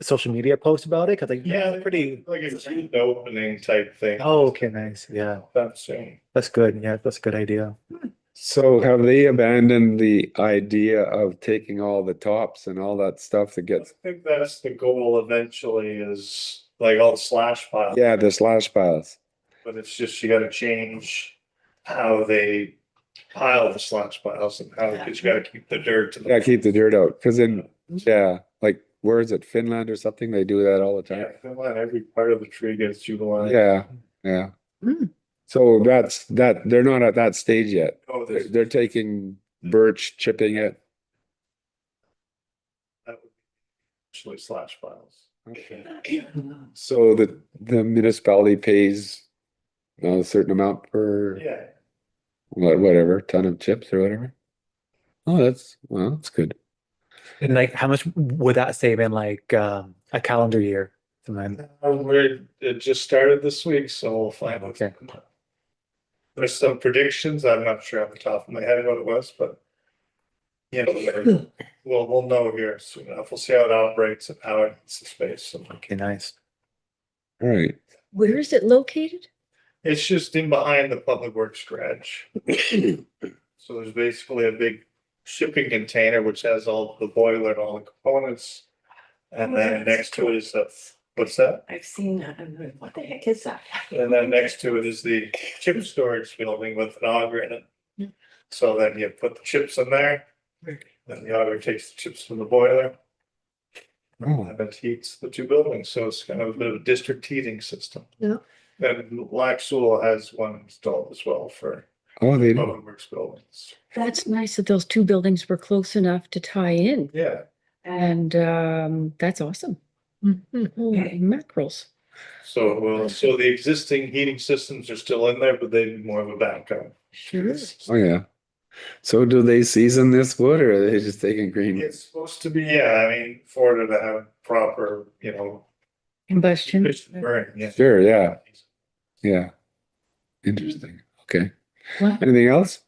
social media post about it? Cause like, Yeah, it's pretty, like a grand opening type thing. oh, okay, nice. Yeah, That's soon. that's good. Yeah, that's a good idea. So have they abandoned the idea of taking all the tops and all that stuff that I gets, think that's the goal eventually is like all the slash piles. yeah, the slash piles? But it's just you gotta change how they pile the slash piles and how, because you gotta keep the dirt to the. Yeah, keep the dirt out, cause in, yeah, like, where is it, Finland or something? They do that all the Yeah, time. Finland, every part of the tree gets utilized. Yeah, yeah. Hmm. So they're not at that stage yet. Oh, They're, there's. they're taking birch, chipping it. That would be actually slash piles. Okay. So the municipality pays a certain amount per Yeah, whatever, ton of chips or whatever. Oh, that's good. And like, how much would that save in like, a calendar year? Something. it just started this week, so we'll find out. Okay. There's some predictions, I'm not sure off the top of my head what it was, but. Yeah, we'll know here soon enough. We'll see how it operates and how it hits the space. And Okay, nice. All right. Where is it located? it's just in behind the public works garage. So there's basically a big shipping container which has all the boiler and all the components. And then next to it is what's that? I've seen that. I'm like, what the heck is that? And then next to it is the chip storage building with an auger in it. So then you put the chips in there. Then the auger takes the chips from the boiler. Oh, And it heats the two buildings, so it's kind of a bit of a district heating system. Yeah. And Sioux has one installed as well for oh, they do. public works buildings. That's nice that those two buildings were close enough to tie in. Yeah, And that's awesome. Mhm. Holy mackerels. so the existing heating systems are still in there, but they'd be more of a backup. Sure. Oh, yeah. So do they season this wood or are they just taking green? It's supposed to be, yeah, I mean, for it to have proper, Combustion. efficient burn, yeah. Sure, yeah. Yeah. Interesting. Okay. Wow. Anything else?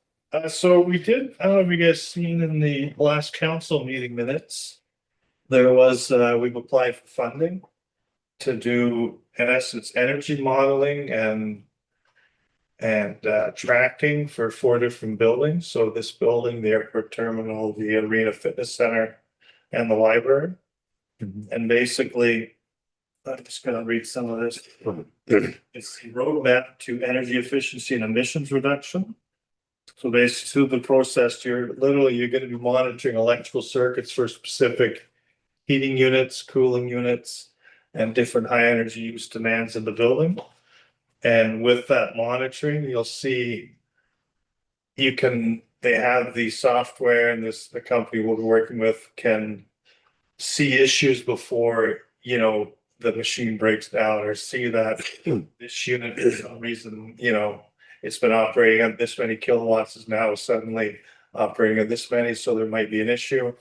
So we did, I don't know if you guys seen in the last council meeting minutes. There was, we've applied for funding to do, in essence, energy modeling and tracking for 4 different buildings. So this building, the airport terminal, the arena fitness center, and the library. Mhm. And basically, I'm just gonna read some of this. It's the roadmap to energy efficiency and emissions reduction. So basically, through the process, you're gonna be monitoring electrical circuits for specific heating units, cooling units, and different high energy use demands in the building. And with that monitoring, you'll see they have the software and the company we're working with can see issues before, the machine breaks down or see that this unit for some reason, it's been operating at this many kilowatts is now suddenly operating at this many, so there might be an issue.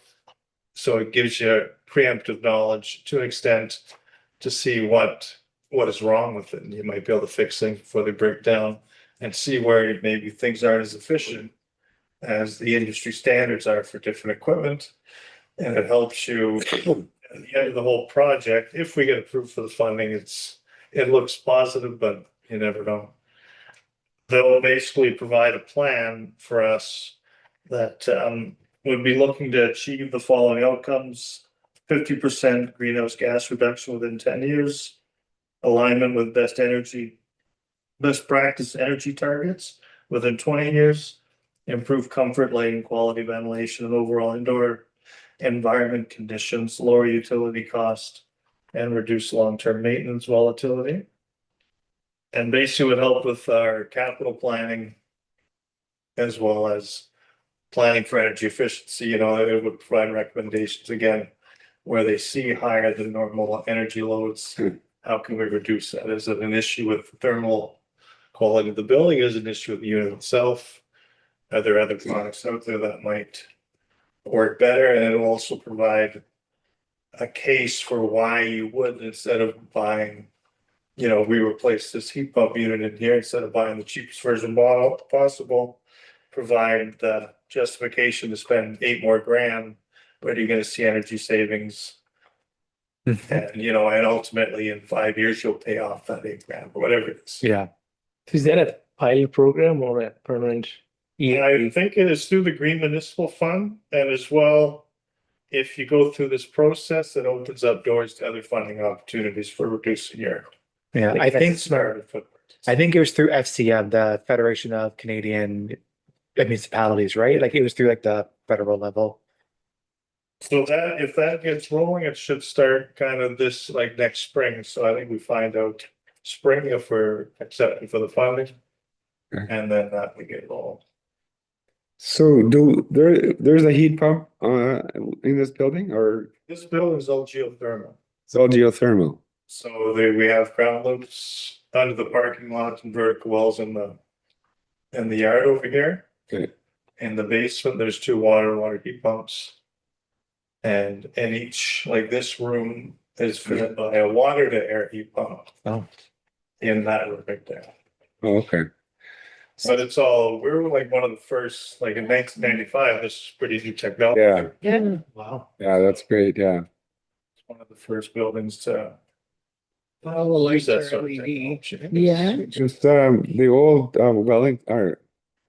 So it gives you preemptive knowledge to an extent to see what is wrong with it. And you might be able to fix things before they break down and see where maybe things aren't as efficient as the industry standards are for different equipment. And it helps you at the end of the whole project. If we get approved for the funding, it looks positive, but you never know. They'll basically provide a plan for us that would be looking to achieve the following outcomes: 50% greenhouse gas reduction within 10 years, alignment with best practice energy targets within 20 years, improve comfort, lighting, quality, ventilation, and overall indoor environment conditions, lower utility cost, and reduce long-term maintenance volatility. And basically would help with our capital planning as well as planning for energy efficiency. It would provide recommendations again where they see higher than normal energy loads. How can we reduce that? Is it an issue with thermal quality of the building? Is it an issue with the unit itself? Are there other products out there that might work better? And it will also provide a case for why you would, instead of buying, we replace this heat pump unit in here, instead of buying the cheapest version model possible, provide the justification to spend $8 more grand, but you're gonna see energy savings And, you know, and ultimately in 5 years, you'll pay off that 8 grand or whatever it is. Yeah. Is that a pilot program or a permanent? And I think it is through the Green Municipal Fund, and as well, if you go through this process, it opens up doors to other funding opportunities for reducing your. Yeah, I think carbon footprint. I think it was through FCM, the Federation of Canadian Municipalities, right? Like it was through like the federal level. So that, if that gets rolling, it should start kind of this like next spring. So I think we find out spring if we're accepted for the funding. Okay. And then that we get rolling. So there's a heat pump in this building, or This building is all geothermal. it's all geothermal? So we have ground loops under the parking lot and vertical wells in the yard over here. Okay. In the basement, there's 2 water heat pumps. And each, like this room is fed by a water to air heat pump. Oh. In that room right there. Oh, okay. But it's all, we're like one of the first, like in 1995, this is pretty new technology. Yeah. Yeah. Wow. Yeah, that's great. Yeah. It's one of the first buildings to All the use lights that are sort of LED. technology. Yeah. Just the old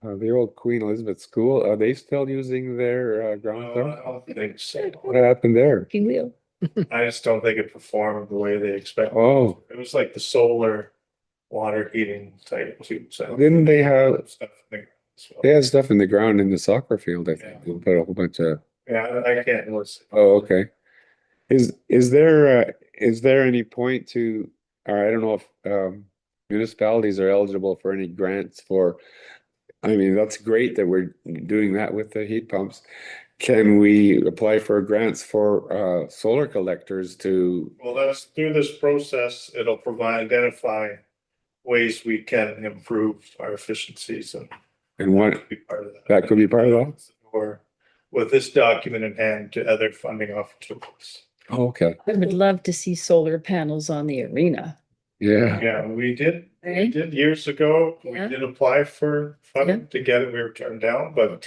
the old Queen Elizabeth School, are they still using their ground No, thermal? I don't think so. What happened there? King wheel. I just don't think it performed the way they expected. Oh, It was like the solar water heating type too. So didn't they have stuff in the ground as well. they had stuff in the ground in the soccer field, I think. Yeah. They put a whole bunch of Yeah, I can't listen. Oh, okay. Is there any point to, or I don't know if municipalities are eligible for any grants for, I mean, that's great that we're doing that with the heat pumps. Can we apply for grants for solar collectors to, Well, that's through this process, it'll identify ways we can improve our efficiencies and what, be part of that. that could be part of that? Or with this document in hand to other funding opportunities. Oh, okay. I would love to see solar panels on the arena. Yeah. Yeah, we did Right? years ago. We Yeah. did apply for funding to get it. We were turned down, but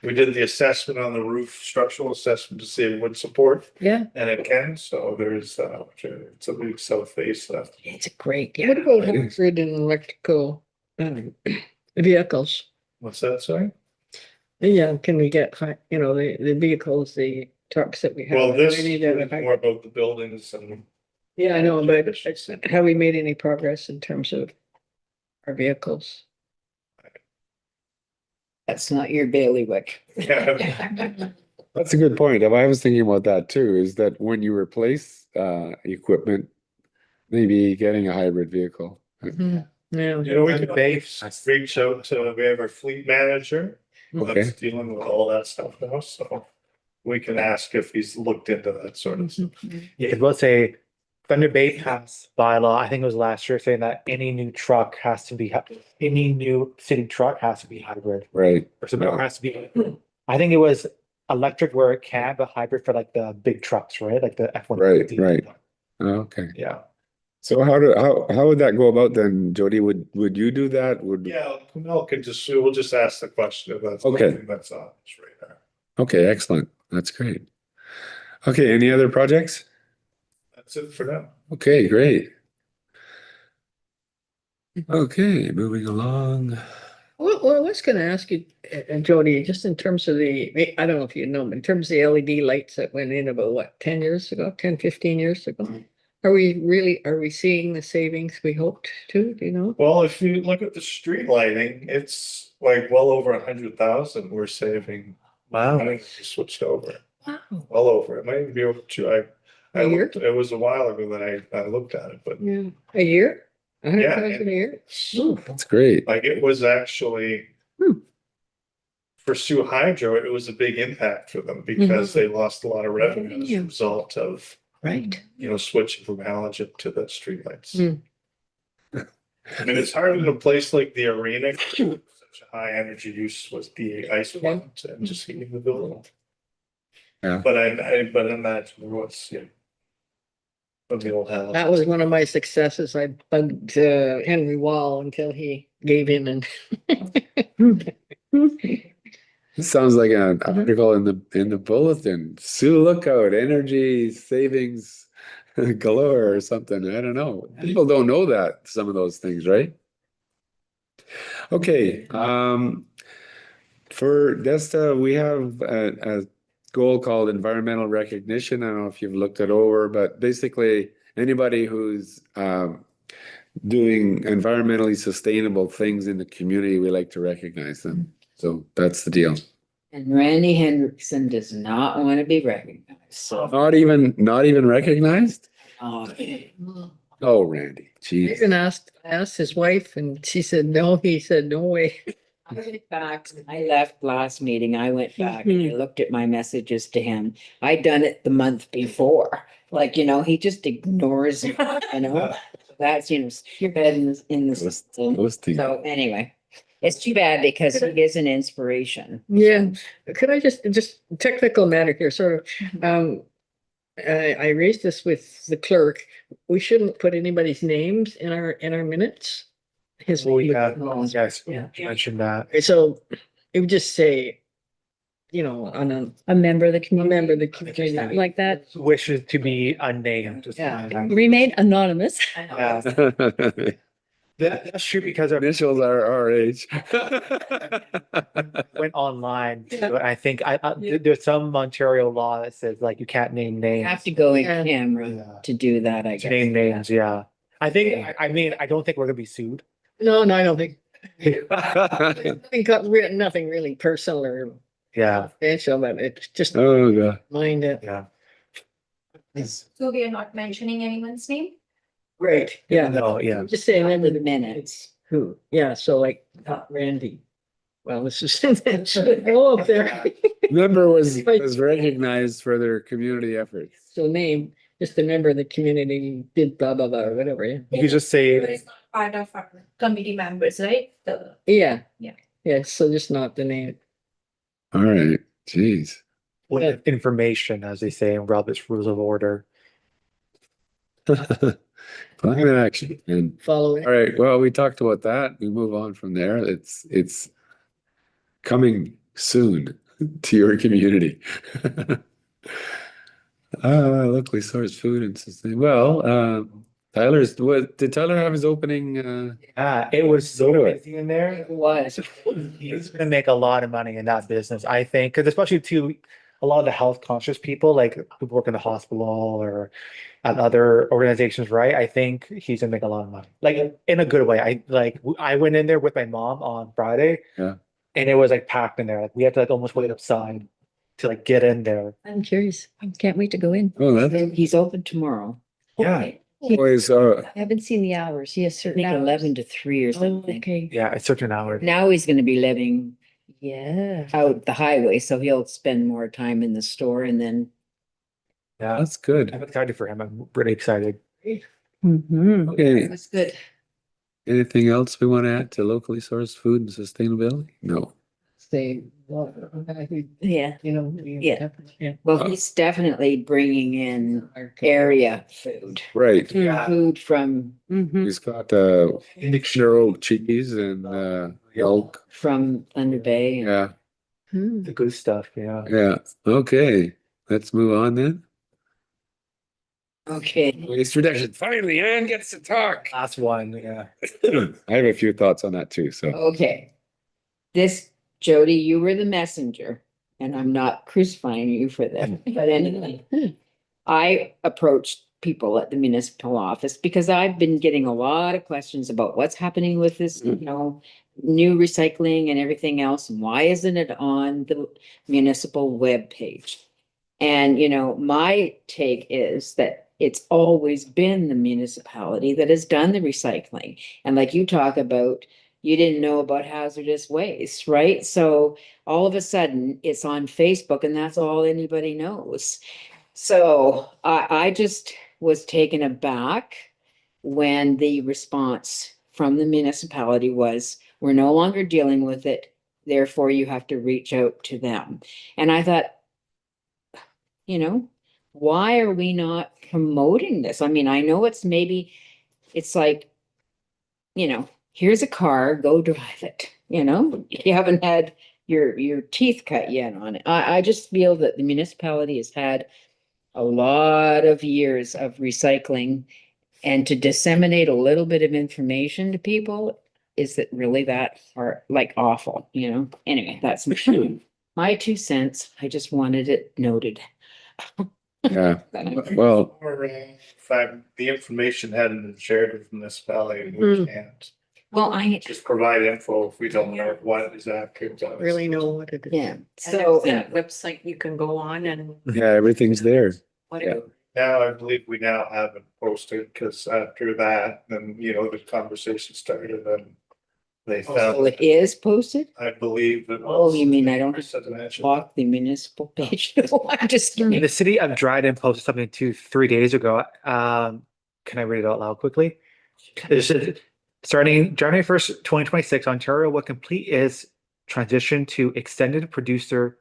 we did the assessment on the roof, structural assessment to see if it would support, Yeah, and it can. So there's it's a big south face left. it's great. What Yeah. about It is. hybrid and electrical vehicles? What's that, sorry? Yeah, can we get, the vehicles, the trucks that we have? Well, this Any is that are more about the buildings and Yeah, I know, but have we made any progress in terms of our vehicles? That's not your bailiwick. yeah, That's a good point. I was thinking about that too, is that when you replace equipment, maybe getting a hybrid vehicle. Yeah. you know, we could reach out to, we have our fleet manager Okay. that's dealing with all that stuff now, so we can ask if he's looked into that sort of stuff. Yeah, it was a Thunder Bay passed bylaw, I think it was last year, saying that any new truck has to be, any new city truck has to be hybrid. Right. Or something, or has to be, I think it was electric where it can, but hybrid for like the big trucks, right? Like the F-150. Right. Oh, okay. Yeah, So how would that go about then, Jody? Would you do that? yeah, Mel can just, we'll just ask the question if that's Okay. something that's on his radar. Okay, excellent. That's great. Okay, any other projects? That's it for now. Okay, great. Okay, moving along. Well, I was gonna ask you, Jody, just in terms of I don't know if you know, but in terms of the LED lights that went in about what, 10 years ago, 10, 15 years ago? Are we seeing the savings we hoped to, do you know? Well, if you look at the street lighting, it's like well over 100,000 we're saving. Wow. I think we switched over, Wow. well over, it might even be over two, I A year? looked, it was a while ago that I looked at it, but Yeah, a year? A hundred Yeah, thousand a year? That's great. like it was actually. Hmm. For Sioux Hydro, it was a big impact for them because they lost a lot of revenue as a Revenue. result of, Right. switching from halogen to the streetlights. Hmm. I mean, it's hard in a place like the arena, such a high energy use was the ice plant and just heating the building. Yeah. But but I imagine there was, from the old house. That was one of my successes. I bugged Henry Wall until he gave in and. This sounds like an article in the bulletin. Sioux Lookout, energy savings galore or something. I don't know. People don't know that, some of those things, right? Okay, for Desta, we have a goal called environmental recognition. I don't know if you've looked it over, but basically anybody who's doing environmentally sustainable things in the community, we like to recognize them. So that's the deal. And Randy Hendrickson does not want to be recognized, so. Not even recognized? uh, Oh, Randy, I geez. even asked his wife and she said, no, he said, no way. I went back, I left last meeting, I went back and I looked at my messages to him. I'd done it the month before, like, he just ignores it, That's, spearhead in the Ghosting. So anyway, it's too bad because he is an inspiration. Yeah, could I just technical matter here, sort of, I raised this with the clerk. We shouldn't put anybody's names in our minutes. His. Oh, yeah, Oh, yes, Yeah. you mentioned that. So it would just say, on A member of the a community. member of the community. Like that, Wishes to be unnamed. Yeah. remain anonymous. Yeah, that's true because I Initials are RH. went online. Yeah. But I think Yeah. there's some Ontario law that says like you can't name You names. have to go in Yeah. camera Yeah. to do that, I To guess. name names, yeah. I think, I mean, I don't think we're gonna be sued. No, I don't think. Nothing really personal or Yeah, confidential, but it's just Oh, God. mind it. yeah. So we are not mentioning anyone's name? Great, yeah. No, yeah. I'm just saying, remember The the minutes. who, yeah, so like, not Randy. Well, this is, go up there. Member was recognized for their community efforts. So name, just a member of the community did blah, blah, blah, or whatever, yeah. You could just say, It's not part of our committee members, right? Yeah. Yeah. Yeah, so just not the name. All right, geez. with information, as they say in Robert's Rules of Order. Climate action. And Follow it. all right, well, we talked about that. We move on from there. It's coming soon to your community. Locally sourced food and sustain. Well, did Tyler have his opening? Yeah, it was so Do it. busy in there. It was. He's gonna make a lot of money in that business, I think, because especially to a lot of the health conscious people, like who work in the hospital or at other organizations, right? I think he's gonna make a lot of money, like in a good way. I went in there with my mom on Friday. Yeah. And it was like packed in there. Like we had to like almost wait outside to like get in there. I'm curious. I can't wait to go in. Oh, that's He's open tomorrow. Yeah, always, I haven't seen the hours. He has I certain think hours. 11 to 3 or Oh, something. okay. yeah, it's certain hours. Now he's gonna be living Yeah. out the highway, so he'll spend more time in the store and then Yeah, that's good. I'm excited for him. I'm really excited. Mm-hmm. Okay, that's good. anything else we want to add to locally sourced food and sustainability? No. Say, well, Yeah. Yeah. Yeah. Well, he's definitely bringing in area food. Right. Yeah. Food from Mm-hmm. He's got Sherrill cheese and milk. from Thunder Bay. and- Yeah, Hmm. The good stuff, yeah. yeah. Okay, let's move on then. Okay. Waste reduction. Finally, Ann gets to talk. Last one, yeah. I have a few thoughts on that too. So Okay. This, Jody, you were the messenger, and I'm not crucifying you for that, but anyway. I approached people at the municipal office because I've been getting a lot of questions about what's happening with this, new recycling and everything else. And why isn't it on the municipal webpage? And, my take is that it's always been the municipality that has done the recycling. And like you talk about, you didn't know about hazardous waste, right? So all of a sudden it's on Facebook and that's all anybody knows. So I just was taken aback when the response from the municipality was, we're no longer dealing with it, therefore you have to reach out to them. And I thought, why are we not promoting this? I mean, I know it's like, here's a car, go drive it, you haven't had your teeth cut yet on it. I just feel that the municipality has had a lot of years of recycling. And to disseminate a little bit of information to people, is it really that hard, like awful, you know? Anyway, that's my 2 cents. I just wanted it noted. Yeah, well, Or, in fact, the information hadn't been shared with the municipality, we Hmm. can't Well, I, just provide info if we don't know what is accurate. Really know what it is. yeah, So so, that website you can go on and yeah, everything's there. whatever. Now, I believe we now have it posted, because after that, then, the conversation started and they so found, it is posted? I believe that. Oh, you mean I don't have to Residential. block the municipal page? No, I'm just In kidding. the city of Dryden posted something 3 days ago. Can I read it out loud quickly? It says, starting January 1st, 2026, Ontario will complete its transition to extended producer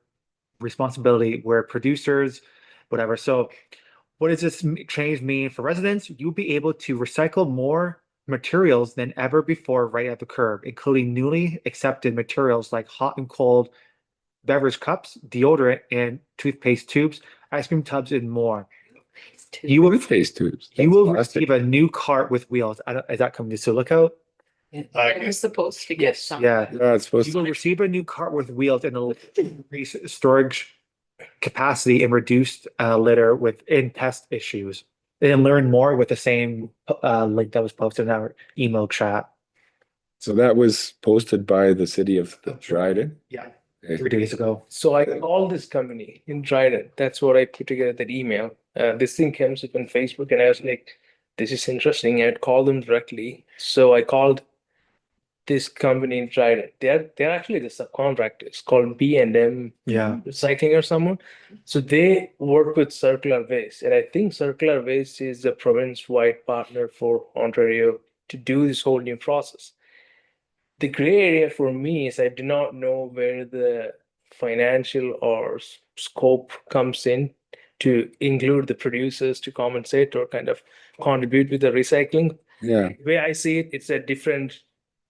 responsibility where producers, whatever. So what does this change mean for residents? You'll be able to recycle more materials than ever before right at the curb, including newly accepted materials like hot and cold beverage cups, deodorant, and toothpaste tubes, ice cream tubs, and more. You will Toothpaste tubes. you will That's plastic. receive a new cart with wheels. Is that coming to Silico? You're supposed to get some. Yeah. Yeah, it's supposed You to. will receive a new cart with wheels and it'll increase storage capacity and reduce litter within pest issues. And learn more with the same link that was posted in our email chat. So that was posted by the city of Dryden. Yeah, Okay. 3 days ago. So I called this company in Dryden. That's what I put together that email. This thing comes up on Facebook, and I was like, "This is interesting." I'd call them directly. So I called this company in Dryden. They're actually the subcontractors called B&M Yeah. Recycling or someone. So they work with Circular Waste, and I think Circular Waste is the province-wide partner for Ontario to do this whole new process. The gray area for me is I do not know where the financial or scope comes in to include the producers to compensate or kind of contribute with the recycling. Yeah, The way I see it, it's a different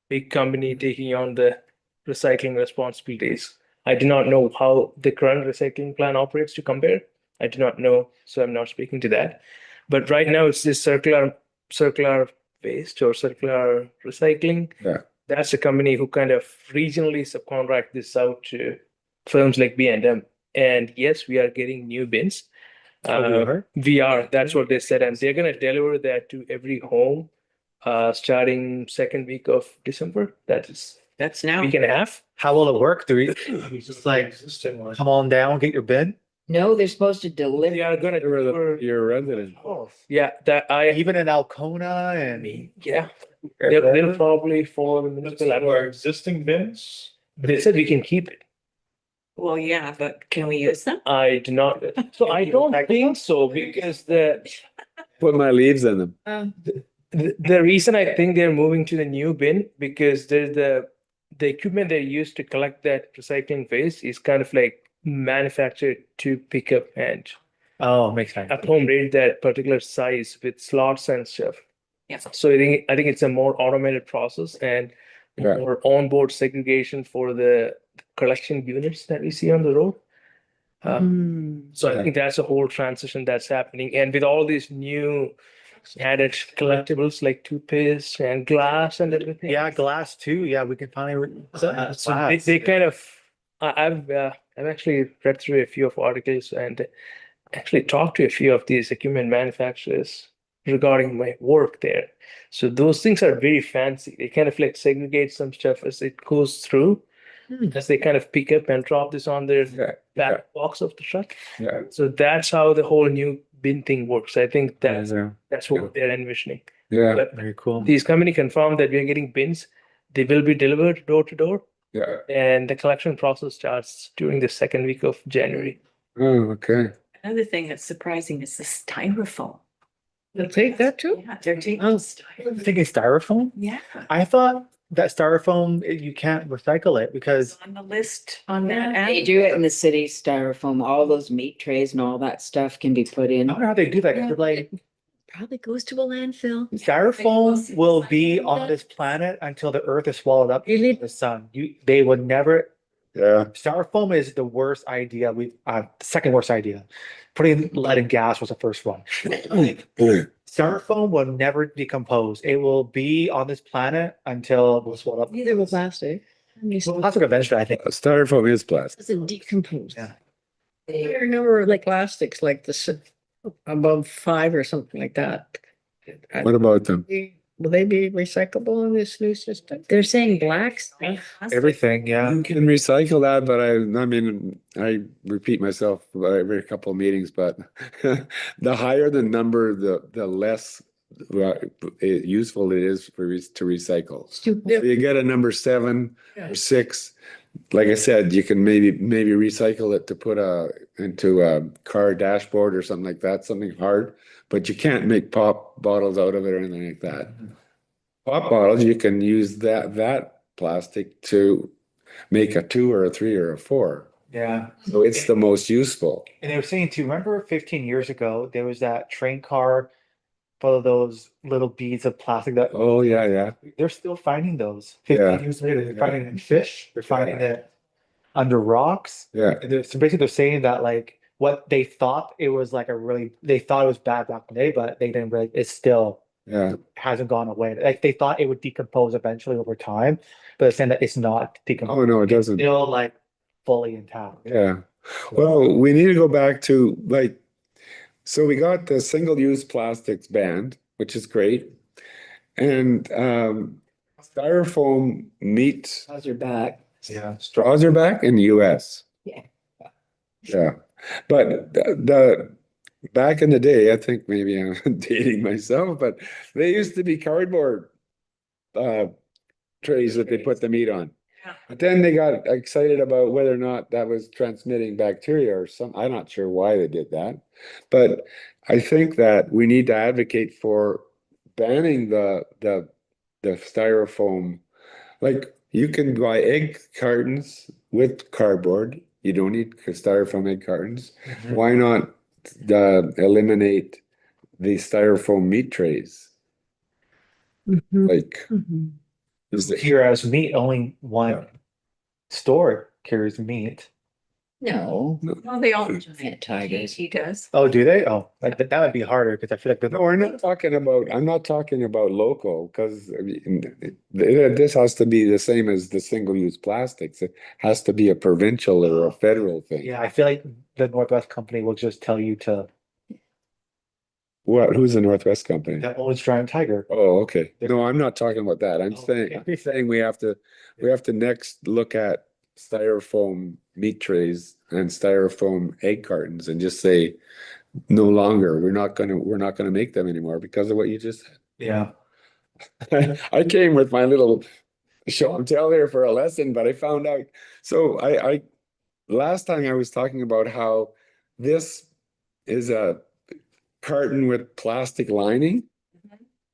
big company taking on the recycling responsibilities. I do not know how the current recycling plan operates to compare. I do not know, so I'm not speaking to that. But right now, it's this circular waste or circular recycling. yeah. That's a company who kind of regionally subcontract this out to firms like B&M. And yes, we are getting new bins. Oh, we are? We are. That's what they said, and they're gonna deliver that to every home, starting second week of December. That's now. Week and a half. How will it work? Do we just like come on down, get your bin? No, they're supposed to deliver. They are gonna deliver. Your resident. Oh, yeah. Even in Alcona and Yeah. They'll probably follow the municipal. Our existing bins. They said we can keep it. Well, yeah, but can we use them? I do not. So I don't think so because Put my leaves in them. the reason I think they're moving to the new bin because there's the equipment they use to collect that recycling waste is kind of like manufactured to pick up and makes sense. accommodate that particular size with slots and stuff. Yeah. So I think it's a more automated process and Yeah. more onboard segregation for the collection units that we see on the road. So I think that's a whole transition that's happening. And with all these new added collectibles like toothpaste and glass and everything. Yeah, glass too. Yeah, we can finally. So they kind of, I've actually read through a few of articles and actually talked to a few of these equipment manufacturers regarding my work there. So those things are very fancy. They kind of like segregate some stuff as it goes through, as they kind of pick up and drop this on their Yeah, back box of the truck. yeah. So that's how the whole new bin thing works. I think that's Yeah. what they're envisioning. Yeah, But Very cool. these company confirmed that we're getting bins. They will be delivered door to door, yeah. and the collection process starts during the second week of January. Oh, okay. Another thing that's surprising is the styrofoam. They'll take that too? Yeah, they're taking Oh. I styrofoam. think it's styrofoam. Yeah. I thought that styrofoam you can't recycle it because On the list on that. They ad. do it in the city, styrofoam, all those meat trays and all that stuff can be put I in. wonder how they do that. 'Cause, like Probably goes to a landfill. styrofoam will be on this planet until the Earth is swallowed up Really? by the sun. They would never Yeah. Styrofoam is the worst idea. Second worst idea. Putting lead and gas was the first one. Styrofoam will never decompose. It will be on this planet until it will swell up. Neither will plastic. Well, plastic eventually, I think. Styrofoam is plastic. Doesn't decompose. Yeah. I remember like plastics, like above 5 or something like that. What about them? Will they be recyclable in this new system? They're saying black stuff. Everything, yeah. You can recycle that, but I mean, I repeat myself every couple of meetings, but the higher the number, the less useful it is to recycle. So you get a number 7 or 6, like I said, you can maybe recycle it to put into a car dashboard or something like that, something hard, but you can't make pop bottles out of it or anything like that. Pop bottles, you can use that plastic to make a 2 or a 3 or a 4. Yeah. So it's the most useful. And they were saying too, remember 15 years ago, there was that train car full of those little beads of plastic that Oh, yeah. they're still finding those. Yeah. 15 years later, they're finding it in fish, they're finding it under rocks. Yeah. And so basically they're saying that like what they thought it was like they thought it was bad back in the day, but they didn't really, it's still Yeah. hasn't gone away. Like they thought it would decompose eventually over time, but they're saying that it's not decomposing. Oh, no, it doesn't. Still like fully intact. Yeah. Well, we need to go back to so we got the single-use plastics banned, which is great. And styrofoam meat How's your back? Yeah. straws are back in the US. Yeah. Yeah. But the back in the day, I think maybe I'm dating myself, but they used to be cardboard trays that they put the meat on. Yeah. But then they got excited about whether or not that was transmitting bacteria or some, I'm not sure why they did that. But I think that we need to advocate for banning the styrofoam. Like you can buy egg cartons with cardboard. You don't need styrofoam egg cartons. Why not eliminate the styrofoam meat trays? Mhm. Like, Mhm. is the Here as meat, only one store carries meat. No, Well, they all. giant tigers. He does. Oh, do they? Oh, that would be harder because I feel like they're No, I'm not talking about local, because this has to be the same as the single-use plastics. It has to be a provincial or a federal thing. yeah, I feel like the Northwest company will just tell you to What, who's the Northwest company? that owns Giant Tiger. Oh, okay. No, I'm not talking about that. I'm Oh, saying, okay. I'm saying we have to next look at styrofoam meat trays and styrofoam egg cartons and just say, no longer, we're not gonna make them anymore because of what you just Yeah. said. I came with my little show and tell here for a lesson, but I found out, so I last time I was talking about how this is a carton with plastic lining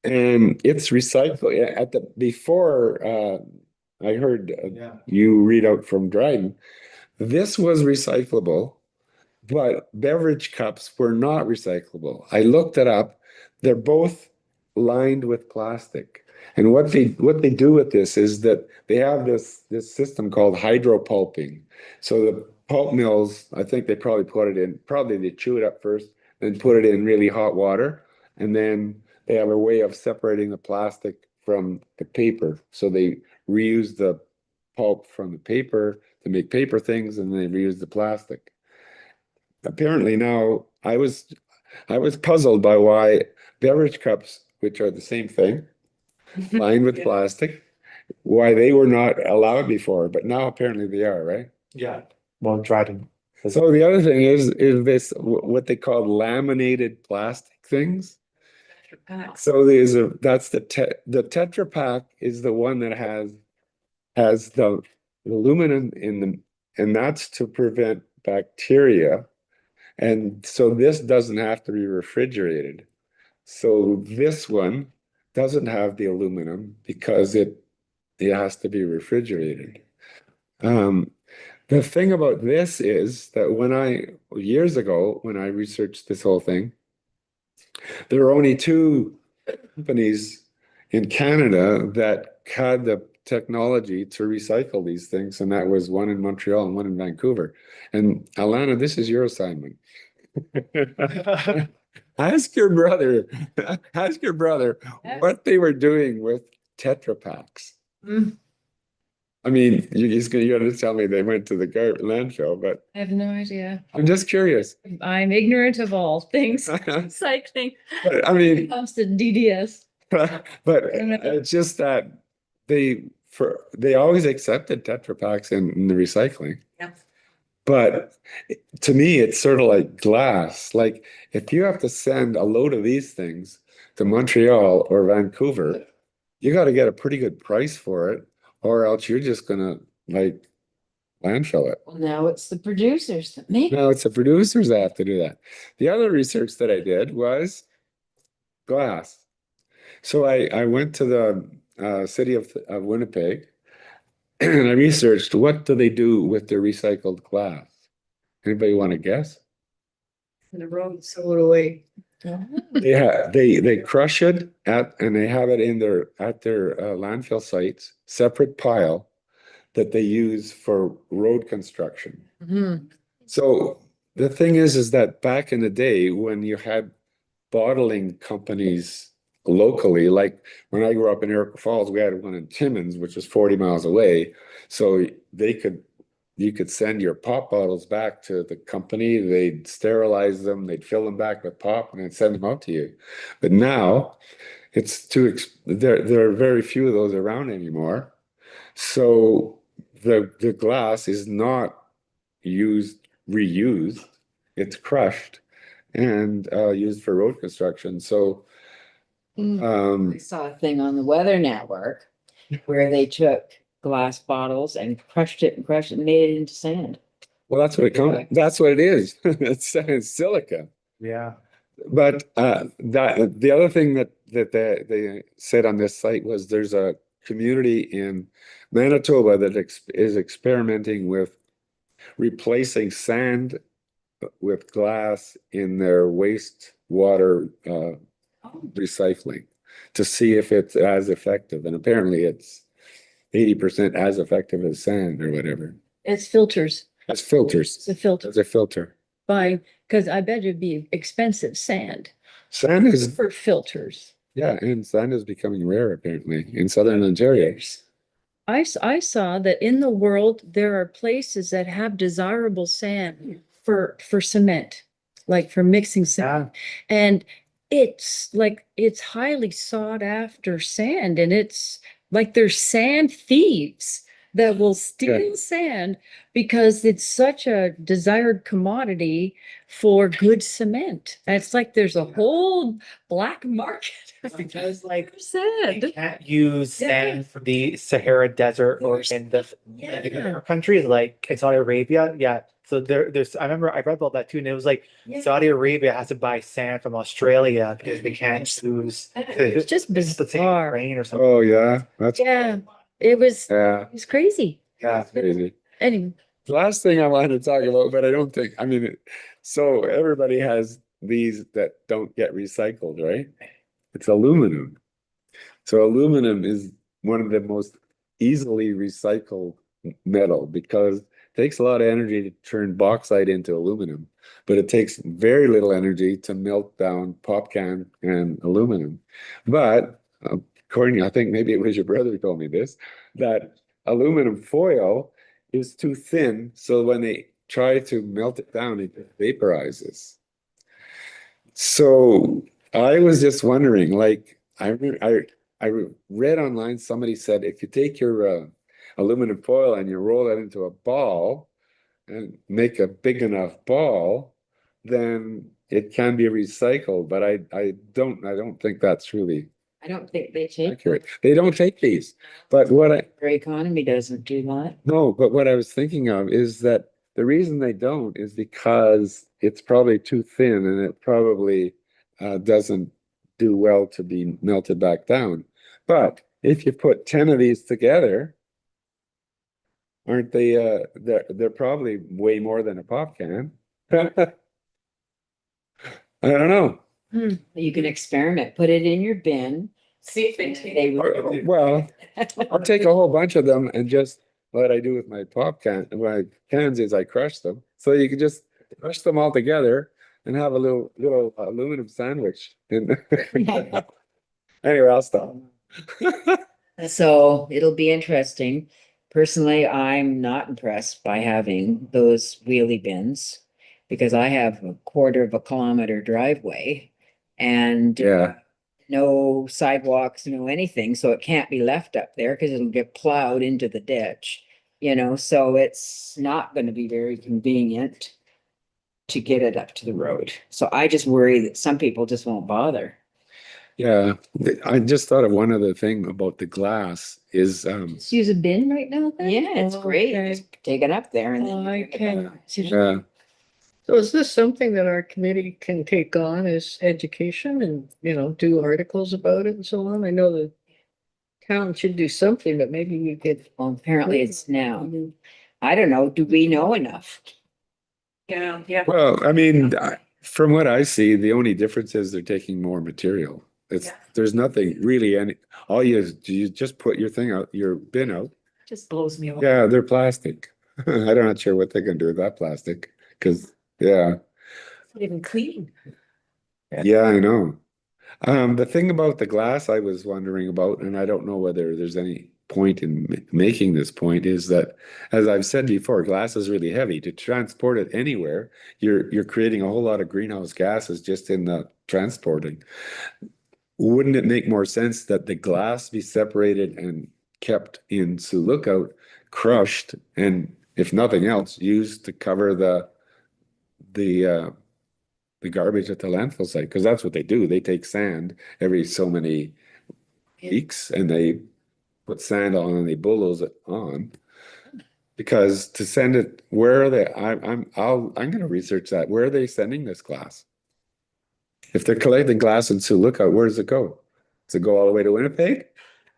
and it's recycled. Before I heard Yeah. you read out from Dryden, this was recyclable, but beverage cups were not recyclable. I looked it up. They're both lined with plastic. And what they do with this is that they have this system called hydropulping. So the pulp mills, I think they probably they chew it up first, then put it in really hot water, and then they have a way of separating the plastic from the paper. So they reuse the pulp from the paper to make paper things, and they reuse the plastic. Apparently now, I was puzzled by why beverage cups, which are the same thing, lined with plastic, why they were not allowed before, but now apparently they are, right? Yeah. Well, Dryden. So the other thing is this what they call laminated plastic things. So that's the Tetra Pak is the one that has the aluminum in them, and that's to prevent bacteria. And so this doesn't have to be refrigerated. So this one doesn't have the aluminum because it has to be refrigerated. The thing about this is that years ago, when I researched this whole thing, there were only 2 companies in Canada that had the technology to recycle these things, and that was one in Montreal and one in Vancouver. And Alana, this is your assignment. Ask your brother, ask your brother what they were doing with Tetra Paks. Mm. I mean, you're gonna tell me they went to the landfill, but I have no idea. I'm just curious. I'm ignorant of all things recycling. But I When it mean, comes to DDS. but don't know. it's just that they always accepted Tetra Paks in the recycling. Yep. But to me, it's sort of like glass. Like if you have to send a load of these things to Montreal or Vancouver, you got to get a pretty good price for it, or else you're just gonna like landfill it. Well, now it's the producers that make. No, it's the producers that have to do that. The other research that I did was glass. So I went to the city of Winnipeg and I researched what do they do with their recycled glass. Anybody want to guess? The road so away. They crush it and they have it in their landfill sites, separate pile that they use for road construction. Mhm. So the thing is that back in the day when you had bottling companies locally, like when I grew up in Iroquois Falls, we had one in Timmins, which was 40 miles away. So you could send your pop bottles back to the company, they'd sterilize them, they'd fill them back with pop, and then send them out to you. But now it's there are very few of those around anymore. So the glass is not reused, it's crushed and used for road construction. So I saw a thing on the Weather Network where they took glass bottles and crushed it and made it into sand. well, that's what it is. It's silica. Yeah. But the other thing that they said on this site was there's a community in Manitoba that is experimenting with replacing sand with glass in their wastewater recycling to see if it's as effective. And apparently it's 80% as effective as sand or whatever. It's filters. As filters. It's a filter. As a filter. Fine, because I bet it'd be expensive sand Sand is, for filters. yeah, and sand is becoming rare apparently in southern Ontario. I saw that in the world, there are places that have desirable sand for cement, like for mixing cement. And it's like, it's highly sought after sand, and it's like there's sand thieves that will steal sand because it's such a desired commodity for good cement. And it's like there's a whole black market. Because like for sand. you can't use sand from the Sahara Desert or in the Yeah. countries like in Saudi Arabia. Yeah. So there's I remember I read about that too, and it was like Yeah. Saudi Arabia has to buy sand from Australia because they can't use It's just the same bizarre. rain or something. Oh yeah, that's Yeah, it was crazy. Yeah. crazy. Anyway, The last thing I wanted to talk about, but I don't think, I mean, so everybody has these that don't get recycled, right? It's aluminum. So aluminum is one of the most easily recycled metal because it takes a lot of energy to turn bauxite into aluminum, but it takes very little energy to melt down pop can and aluminum. But according, I think maybe it was your brother who told me this, that aluminum foil is too thin, so when they try to melt it down, it vaporizes. So I was just wondering, like, I read online, somebody said if you take your aluminum foil and you roll it into a ball and make a big enough ball, then it can be recycled. But I don't think that's really I don't think they take. accurate. They don't take these. But Our economy doesn't do that. no, but what I was thinking of is that the reason they don't is because it's probably too thin and it probably doesn't do well to be melted back down. But if you put 10 of these together, aren't they, they're probably way more than a pop can. I don't know. You can experiment, put it in your bin, See if they take. They would. Well, I'll take a whole bunch of them and just, what I do with my my cans is I crush them. So you can just crush them all together and have a little aluminum sandwich. Anyway, I'll stop. So it'll be interesting. Personally, I'm not impressed by having those wheelie bins because I have a quarter of a kilometer driveway and Yeah, no sidewalks, no anything, so it can't be left up there because it'll get plowed into the ditch. So it's not going to be very convenient to get it up to the road. So I just worry that some people just won't bother. yeah. I just thought of one other thing about the glass is, Just use a bin right now then? Yeah, it's great. Okay. Just take it up there and then. bring it Okay. back. yeah, So is this something that our committee can take on as education and, do articles about it and so on? I know the town should do something, but maybe we could. Well, apparently it's now. I don't know. Do we know enough? Yeah. well, I mean, from what I see, the only difference is they're taking more material. Yeah. There's nothing really, all you just put your thing out, your bin out. Just blows me away. Yeah, they're plastic. I'm not sure what they're gonna do with that plastic, because, yeah, Not even clean. yeah, I know. The thing about the glass I was wondering about, and I don't know whether there's any point in making this point, is that, as I've said before, glass is really heavy. To transport it anywhere, you're creating a whole lot of greenhouse gases just in the transporting. Wouldn't it make more sense that the glass be separated and kept in Sioux Lookout, crushed, and if nothing else, used to cover the garbage at the landfill site? Because that's what they do. They take sand every so many weeks and they put sand on and they bulldoze it on. Because to send it, where are they? I'm gonna research that. Where are they sending this glass? If they're collecting glass in Sioux Lookout, where does it go? Does it go all the way to Winnipeg?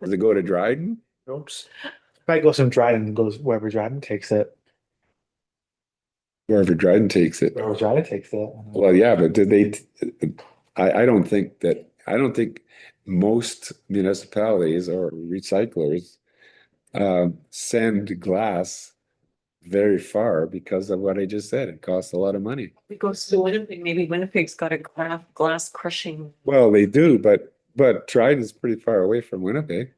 Does it go to Dryden? Oops. Probably goes from Dryden and goes wherever Dryden takes it. Wherever Dryden takes it. Wherever Dryden takes it. Well, yeah, but did they, I don't think most municipalities or recyclers send glass very far because of what I just said. It costs a lot of money. We go to Winnipeg, maybe Winnipeg's got a glass crushing. Well, they do, but Dryden's pretty far away from Winnipeg.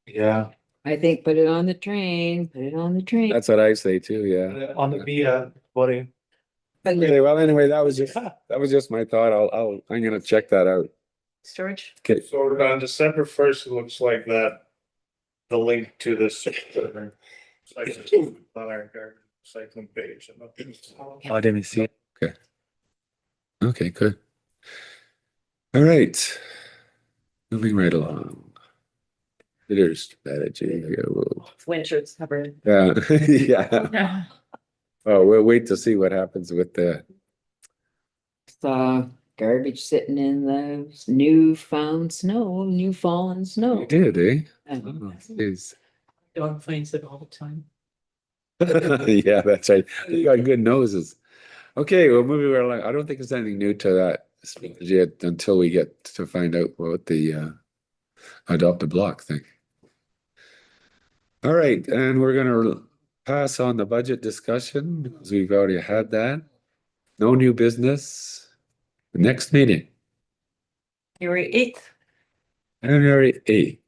Yeah. I think put it on the train, put it on the train. That's what I say too, yeah. On the via, what do you? Okay, well, anyway, that was just my thought. I'm gonna check that out. Storage. Okay, So on December 1st, it looks like that, the link to this. On our recycling page. I didn't see it. okay, good. All right. Moving right along. There's strategy. Winter's covered. Yeah, yeah. Oh, we'll wait to see what happens with the, Garbage sitting in the newfound snow, new fallen snow. you did, eh? And Oh, geez. Dog finds it all the time. Yeah, that's right. You got good noses. Okay, well, moving right along. I don't think there's anything new to that strategy yet until we get to find out what the adopt a block thing. All right, and we're gonna pass on the budget discussion because we've already had that. No new business. Next meeting, January 8th. January 8th.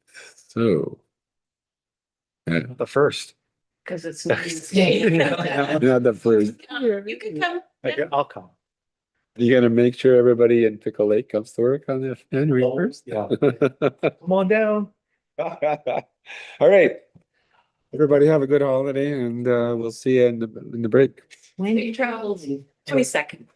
So. The first. Because it's New Year's Day. Not the first. You can come. I'll come. You gonna make sure everybody in Pickle Lake comes to work on the January 1st? Yeah. Come on down. All right. Everybody have a good holiday and we'll see you in the break. when Safe travels. 22nd.